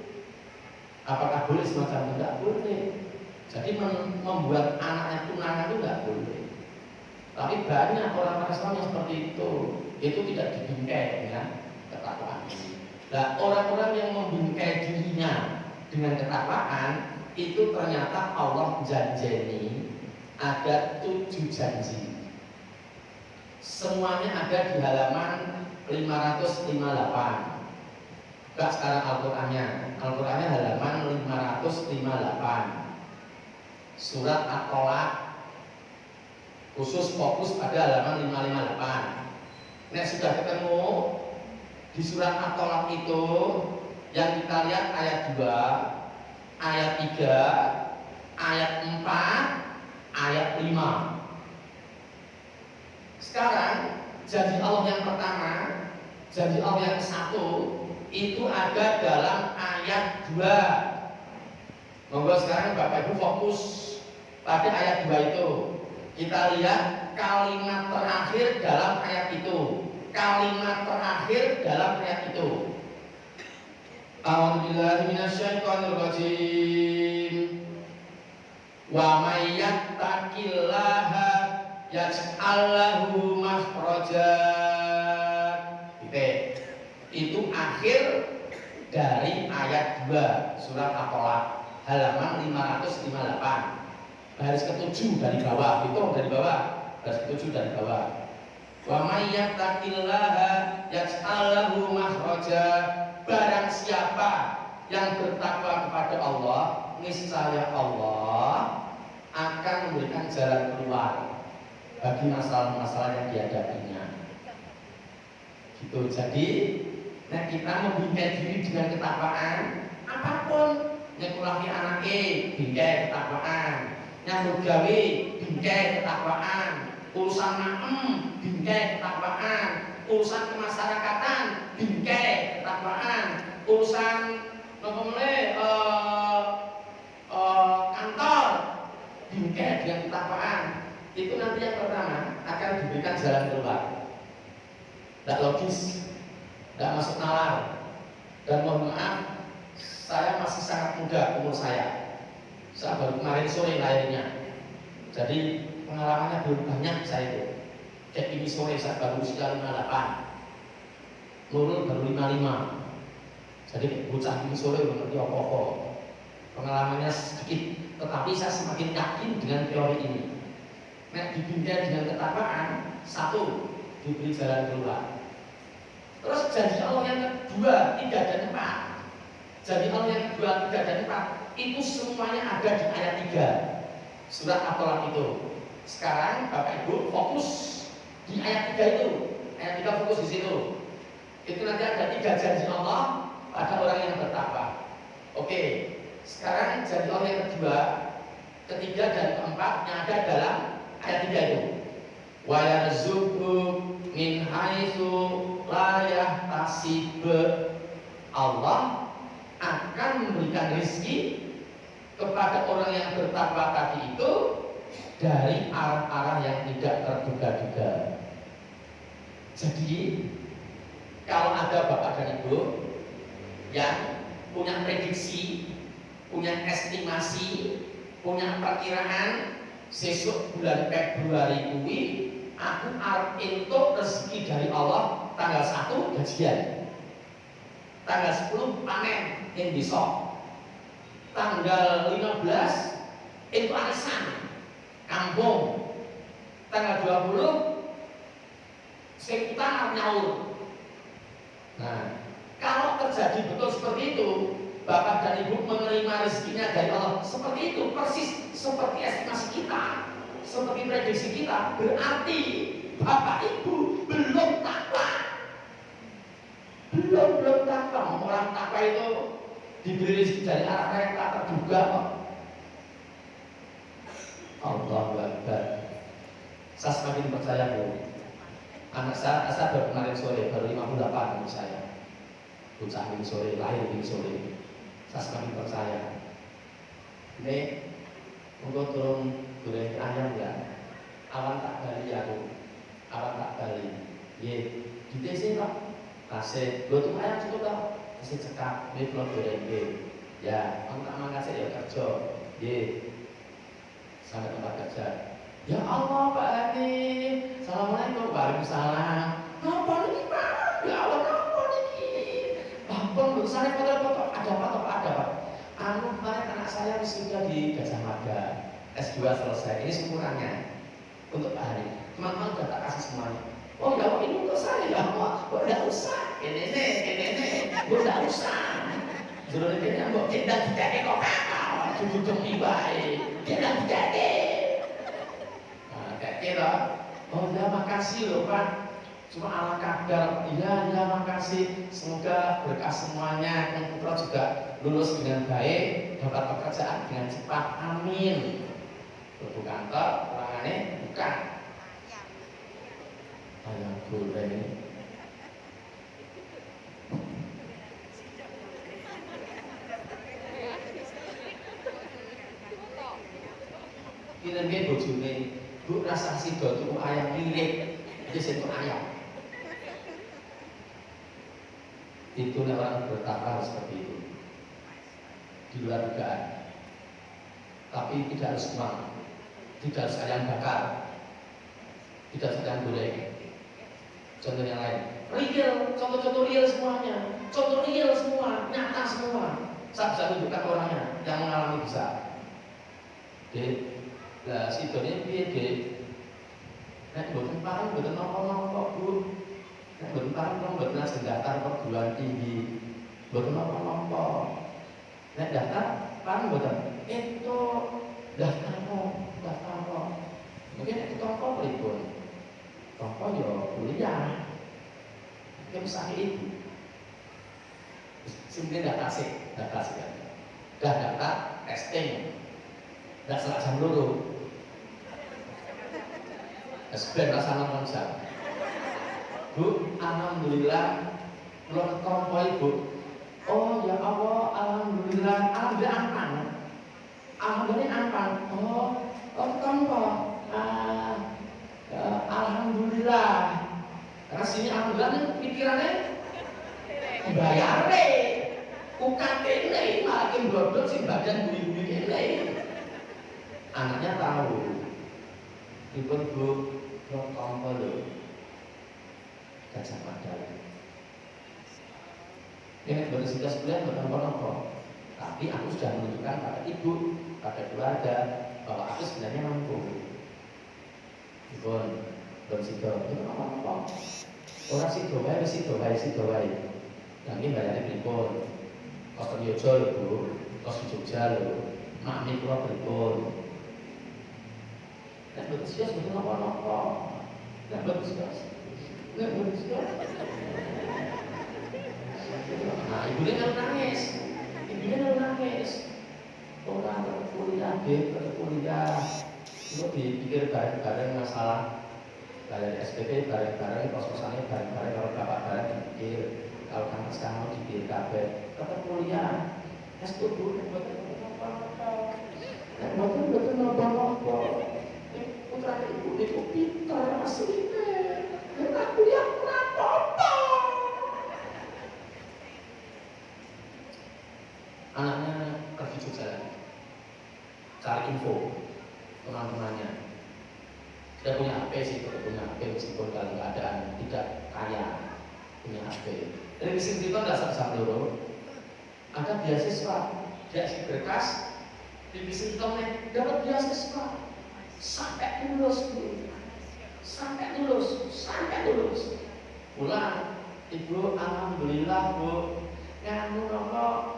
Apakah boleh semacam itu? Tidak boleh. Jadi membuat anaknya tunangan itu tidak boleh. Tapi banyak orang Islam yang seperti itu tidak dibingkai dengan ketakwaan ini. Nah, orang-orang yang membingkai dirinya dengan ketakwaan itu ternyata Allah janjeni ada 7 janji. Semuanya ada di halaman 558. Buka sekarang Al-Qur'annya halaman 558. Surat At-Tolak khusus fokus pada halaman 558. Nah sudah ketemu di surat At-Tolak itu yang kita lihat ayat 2, ayat 3, ayat 4, ayat 5. Sekarang janji Allah yang pertama, janji Allah yang satu itu ada dalam ayat 2. Monggo sekarang Bapak Ibu fokus pada ayat 2 itu. Kita lihat kalimat terakhir dalam ayat itu. Kalimat terakhir dalam ayat itu. A'udzubillahi minasyaitonirrajim. Wa may yattaqillaha yaj'al lahu makhraja. Itu akhir dari ayat 2 surat At-Tolak halaman 558. Baris ke-7 dari bawah, hitung dari bawah. Baris ke-7 dari bawah. Wa may yattaqillaha yaj'al lahu makhraja. Barang siapa yang bertakwa kepada Allah, niscaya Allah akan memberikan jalan keluar bagi masalah-masalah yang dihadapinya. Gitu. Jadi, nah kita membingkai diri dengan ketakwaan, apapun nyekulahi anake bingkai ketakwaan, nyambut gawe bingkai ketakwaan, urusan maem bingkai ketakwaan, urusan kemasyarakatan bingkai ketakwaan, urusan kantor bingkai dengan ketakwaan. Itu nanti yang pertama akan diberikan jalan keluar. Tidak logis, tidak masuk nalar. Dan mohon maaf, saya masih sangat muda umur saya. Saya baru kemarin sore lahirnya. Jadi pengalamannya belum banyak saya itu. Kayak ini sore saya baru usia 58, Nurul baru 55. Jadi bocah ini sore belum ngerti apa-apa. Pengalamannya sedikit, tetapi saya semakin yakin dengan teori ini. Nek dibingkai dengan ketakwaan, satu, diberi jalan keluar. Terus janji Allah yang kedua, 3 dan 4. Janji Allah yang kedua, 3 dan 4 itu semuanya ada di ayat 3 surat At-Tolak itu. Sekarang Bapak Ibu fokus di ayat 3 itu. Ayat 3 fokus di situ. Itu nanti ada 3 janji Allah pada orang yang bertakwa. Oke, sekarang janji Allah yang kedua, ketiga dan keempat yang ada dalam ayat 3 itu. Wa yarzuqhu min haitsu la yahtasib. Allah akan memberikan rezeki kepada orang yang bertakwa tadi itu dari arah-arah yang tidak terduga-duga. Jadi kalau ada Bapak dan Ibu yang punya prediksi, punya estimasi, punya perkiraan sesuk bulan Februari kuwi aku arep entuk rezeki dari Allah tanggal 1 gajian, tanggal 10 panen ing desa, tanggal 15 itu arisan kampung, tanggal 20 sing utang nyaur. Nah, kalau terjadi betul seperti itu, Bapak dan Ibu menerima rezekinya dari Allah seperti itu, persis seperti estimasi kita, seperti prediksi kita, berarti Bapak Ibu belum takwa. Belum takwa. Orang takwa itu diberi rezeki dari arah yang tak terduga kok. Allahu Akbar. Saya semakin percaya Bu. Anak saya baru kemarin sore, baru 58 umur saya. Bocah ini sore, lahir ini sore. Saya semakin percaya. Ini untuk turun goreng ayam ya. Awan tak bali aku. Awan tak bali. Ye, di TC Pak. Kasih, lo tuh ayam cukup tak? Kasih cekak, ini belum goreng. Ya, aku tak mangkat saya kerja. Ye, sampai tempat kerja. Ya Allah Pak Hadi, Assalamualaikum. Waalaikumsalam. Apa ini Pak? Ya Allah, apa ini? Bapak, saya foto-foto. Ada Pak? Anu kemarin anak saya wisuda di Gajah Mada, S2 selesai. Ini syukurannya untuk Pak Hari. Teman-teman udah tak kasih semuanya. Oh ya, ini untuk saya ya, Pak. Tidak usah. Ini, tidak usah. Sudah ini mbok tidak dicek kok kakak. Jujur baik. Tidak dicek. Kira, oh ya makasih loh Pak, cuma ala kadar. Iya makasih, semoga berkah semuanya, yang putra juga lulus dengan baik, dapat pekerjaan dengan cepat, amin. Buku kantor, ruangannya bukan ayam goreng. Ini bojone Bu rasa sido tuku ayam lirik, itu sentuh ayam. Itu orang bertakwa seperti itu, di luar dugaan. Tapi tidak harus uang, tidak harus ayam bakar, tidak harus ayam goreng. Contoh yang lain, real, contoh-contoh real semuanya, contoh real semua, nyata semua. Saya bisa tunjukkan orangnya yang mengalami bisa. Lah sidone piye, Dik? Nek mboten parang mboten napa-napa, Bu. Nek mboten parang kok mboten ajeng daftar perguruan tinggi. Mboten napa-napa. Nek daftar Paham betul? Itu daftar mungkin itu toko berikut toko ya kuliah mungkin misalnya ibu mungkin data sih kan dah daftar testing dah salah jam dulu sebenarnya rasa nonton jam Bu, alhamdulillah belum toko ibu. Oh ya Allah, alhamdulillah aman. Alhamdulillah aman. Oh toko alhamdulillah. Karena sini alhamdulillah ini pikirannya bayar deh. UKT ini makin bodoh sih badan beli ini. Anaknya tahu. Ibu belum toko loh. Gajah Mada. Ini berisika sebulan berapa-apa. Tapi aku sudah menunjukkan pada ibu, pada keluarga bahwa aku sebenarnya mampu. Ibu, berisika itu apa-apa. Orang sido wae. Yang ini bayarnya berikut. Kos Teryojo lho Bu, kos di Jogja lho. Makmi kula berikut. Dan berisika sebetulnya apa-apa. Dan berisika. Nah, ibunya lalu nangis. Orang kuliah, itu dipikir bareng-bareng masalah bayar SPP bareng-bareng, kos-kosannya bareng-bareng, kalau bapak bareng dipikir, kalau kamu sekarang mau dipikir kabeh, tetap kuliah, S2 betul nopo. Putra ibu itu pintar aslinya. Aku yang apa-apa. Anaknya pergi Jogja, cari info teman-temannya. Dia punya HP sih, meskipun dalam keadaan tidak kaya, punya HP. Dari sini kita nggak sama dulu. Ada beasiswa, dia isi berkas, di sini kita dapat beasiswa sampai lulus. Pulang, ibu alhamdulillah Bu, nganu nopo,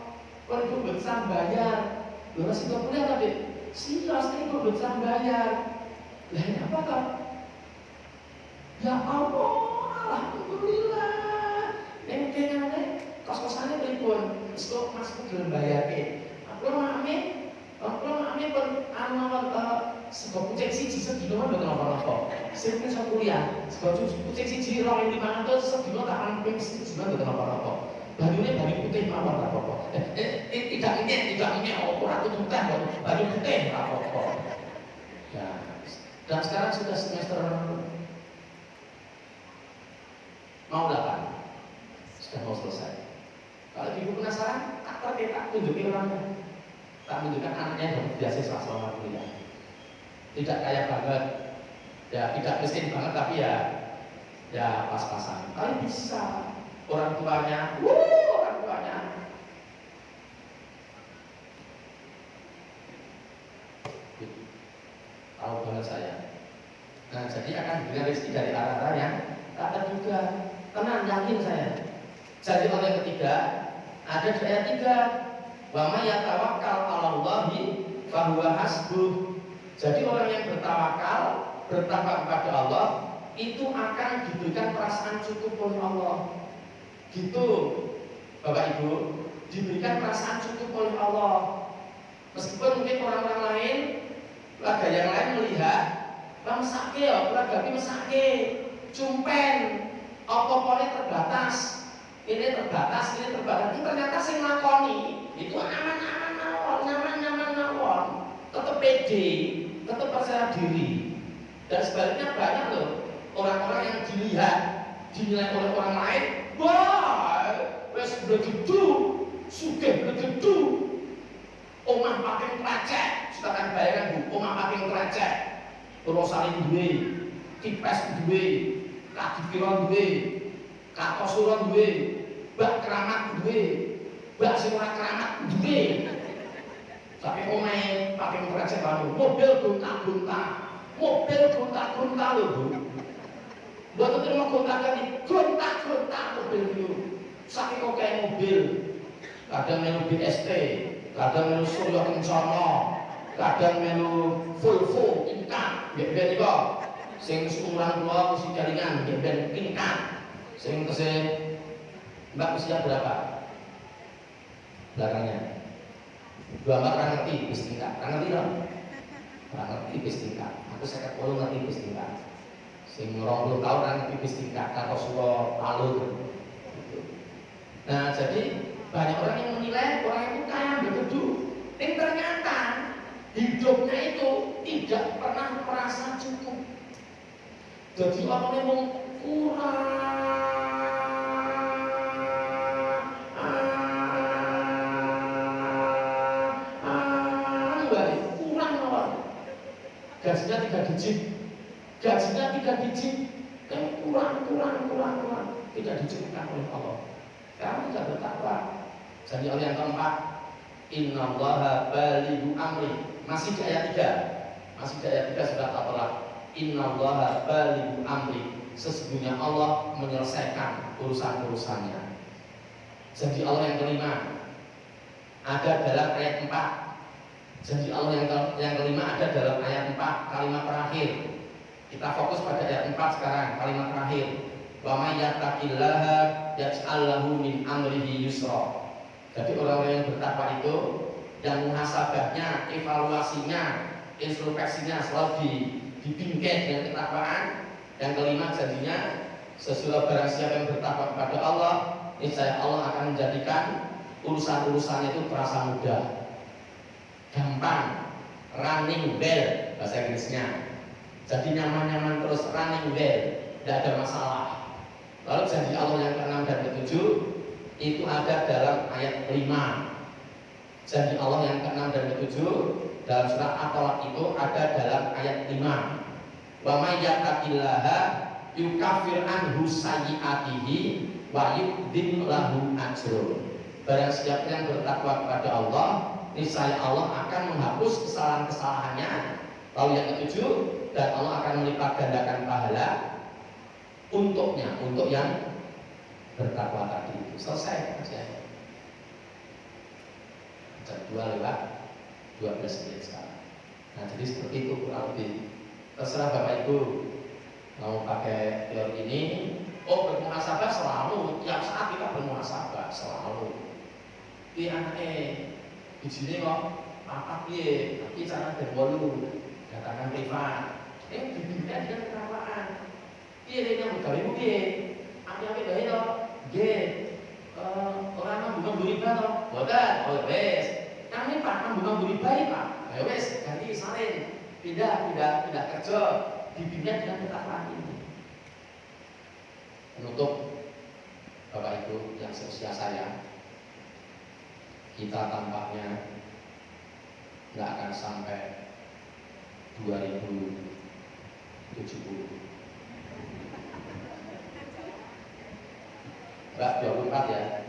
kalau ibu bisa bayar, lu masih gak kuliah tapi silas ibu bisa bayar. Lah ini apa kak? Ya Allah, alhamdulillah. Ini kayaknya kos-kosannya berikut, terus masuk dalam bayar Aku mami pun sego kucing siji sedina mboten napa-napa. Sing iso kuliah, sego kucing siji 2.500 sedina tak ampun sedina mboten napa-napa. Banyune banyu putih mawon ora apa-apa. Tidak ini ora tutup teh, banyu putih ora apa-apa. Ya. Dan sekarang sudah semester mau 8. Sudah mau selesai. Kalau ibu penasaran, tak tunjukin orangnya. Tak menunjukkan anaknya dapat beasiswa selama kuliah. Tidak kaya banget, ya tidak miskin banget, tapi ya pas-pasan. Tapi bisa orang tuanya tahu banget saya. Nah, jadi akan diberikan rezeki dari arah-arah yang tak terduga. Tenang, yakin saya. Jadi oleh ketiga ada di ayat 3, wa may yatawakkal 'alallahi fa huwa hasbuh. Jadi orang yang bertawakal kepada Allah itu akan diberikan perasaan cukup oleh Allah. Gitu, Bapak Ibu, diberikan perasaan cukup oleh Allah. Meskipun mungkin orang-orang lain, keluarga yang lain melihat, mesake ya, keluarga ini mesake, cumpen, apa-apa terbatas. Ini terbatas. Ini ternyata sing lakoni itu aman-aman mawon, tetap pede, tetap percaya diri. Dan sebaliknya banyak loh orang-orang yang dinilai oleh orang lain, wah, wes begitu, sugih begitu, omah pakai keracek, silakan bayangkan Bu, omah pakai keracek, Rosalin duwe, kipes duwe, kaki kiron duwe, kakosuron duwe, bak keramat duwe, bak semua keramat duwe. Tapi omah pakai keracek baru, mobil gonta-gonta loh Bu. Buat terima gontakan di gonta mobil itu. Saking kok kayak mobil, kadang yang mobil ST, kadang melu surya kencana, kadang melu full tingkat, ben kok sing seumuran kula mesti jaringan ben tingkat, sing tesih Mbak usia berapa? Belakangnya 24 orang ngerti bis tingkat, orang ngerti dong? Orang ngerti bis tingkat, aku 50 ngerti bis tingkat, sing 20 tahun orang ngerti bis tingkat atau suara alur. Nah jadi banyak orang yang menilai orang itu kaya betul, tapi ternyata hidupnya itu tidak pernah merasa cukup. Jadi orang yang kurang, gajinya 3 digit, kan kurang, tidak dicukupkan oleh Allah. Kamu tidak bertakwa. Jadi oleh yang keempat, innallaha balighu amri. Masih di ayat 3 surat Al-Baqarah. Innallaha balighu amri. Sesungguhnya Allah menyelesaikan urusan-urusannya. Jadi Allah yang kelima ada dalam ayat 4. Janji Allah yang kelima ada dalam ayat 4, kalimat terakhir. Kita fokus pada ayat 4 sekarang, kalimat terakhir. Wa may yattaqillaha yaj'al lahu min amrihi yusra. Jadi orang-orang yang bertakwa itu yang muhasabahnya, evaluasinya, introspeksinya selalu dibingkai dengan ketakwaan. Yang kelima janjinya, sesudah barang siapa yang bertakwa kepada Allah, niscaya Allah akan menjadikan urusan-urusannya itu terasa mudah, gampang, running well bahasa Inggrisnya. Jadi nyaman-nyaman terus, running well, tidak ada masalah. Lalu janji Allah yang ke-6 dan ke-7 itu ada dalam ayat 5. Janji Allah yang ke-6 dan ke-7 dalam surat At-Talaq itu ada dalam ayat 5. Wa may yattaqillaha yukaffir anhu sayyi'atihi wa yu'dzim lahu ajrun. Barang siapa yang bertakwa kepada Allah, niscaya Allah akan menghapus kesalahan-kesalahannya. Lalu yang ketujuh, dan Allah akan melipat gandakan pahala untuknya, untuk yang bertakwa tadi. Selesai aja. Jam 2 lewat 12 menit sekarang. Nah jadi seperti itu kurang lebih. Terserah Bapak Ibu mau pakai teori ini. Oh bermuhasabah selalu, tiap saat kita bermuhasabah selalu. Di anaknya di sini kok apa piye, tapi cara berbolu katakan privat. Dibina dengan ketakwaan. Piye dia yang bergawe piye? Api-api bae to. Nggih. Orang bukan beriba to. Boten, oh wes. Kami Pak bukan beriba Pak. Ya wes, ganti salin. Pindah kerja. Dibina dengan ketakwaan ini. Menutup Bapak Ibu yang seusia saya, kita tampaknya nggak akan sampai 2070. Mbak 24 ya.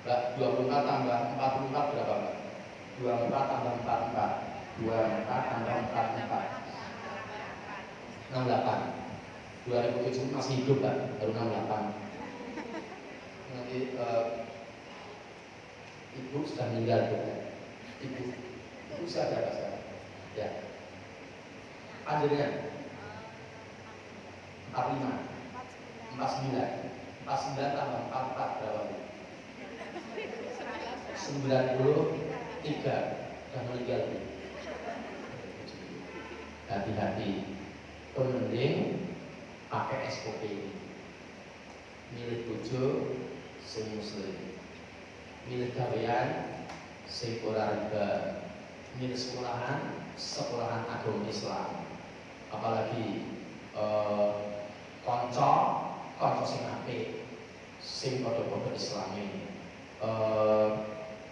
Mbak 24 tambah 44 berapa Mbak? 24 tambah 44. 24 tambah 44. 68. 2007 masih hidup Mbak, baru 68. Nanti Ibu sudah meninggal juga. Ibu sudah berapa sekarang? Ya. Akhirnya 45, 49 tambah 44 berapa? 93 sudah meninggal. Hati-hati, pun mending pakai SOP ini. Milih bojo sing muslim, milih gawean sing ora riba, milih sekolahan agama Islam, apalagi konco sing apik, sing padha-padha Islami,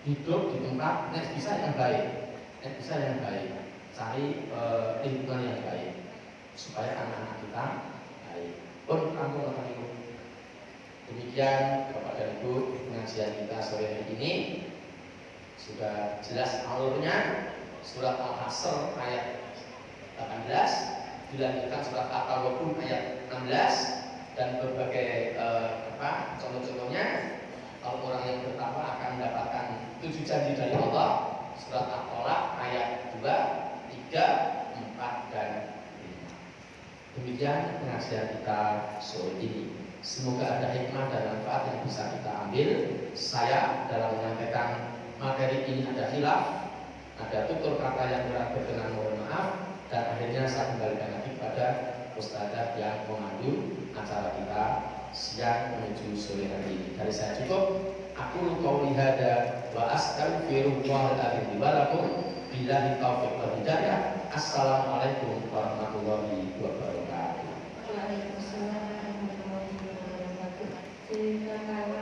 hidup di tempat nek bisa yang baik, cari lingkungan yang baik supaya anak-anak kita baik. Pun kampung itu. Demikian Bapak dan Ibu, pengajian kita sore hari ini sudah jelas alurnya. Surat Al-Hasr ayat 18 dilanjutkan surat At-Taghabun ayat 16 dan berbagai contoh-contohnya. Kalau orang yang bertakwa akan mendapatkan 7 janji dari Allah. surat At-Tolak ayat 2, 3, 4, dan 5. Demikian pengajian kita sore ini. Semoga ada hikmah dan manfaat yang bisa kita ambil. Saya dalam menyampaikan materi ini ada khilaf, ada tutur kata yang kurang berkenan, mohon maaf. Dan akhirnya saya kembalikan lagi kepada Ustadzah yang memandu acara kita siang menuju sore hari ini. Dari saya cukup. Aku qauli hada wa astaghfirullahal azim wa lakum billahi taufiq wal hidayah. Assalamualaikum warahmatullahi wabarakatuh. Waalaikumsalam warahmatullahi wabarakatuh.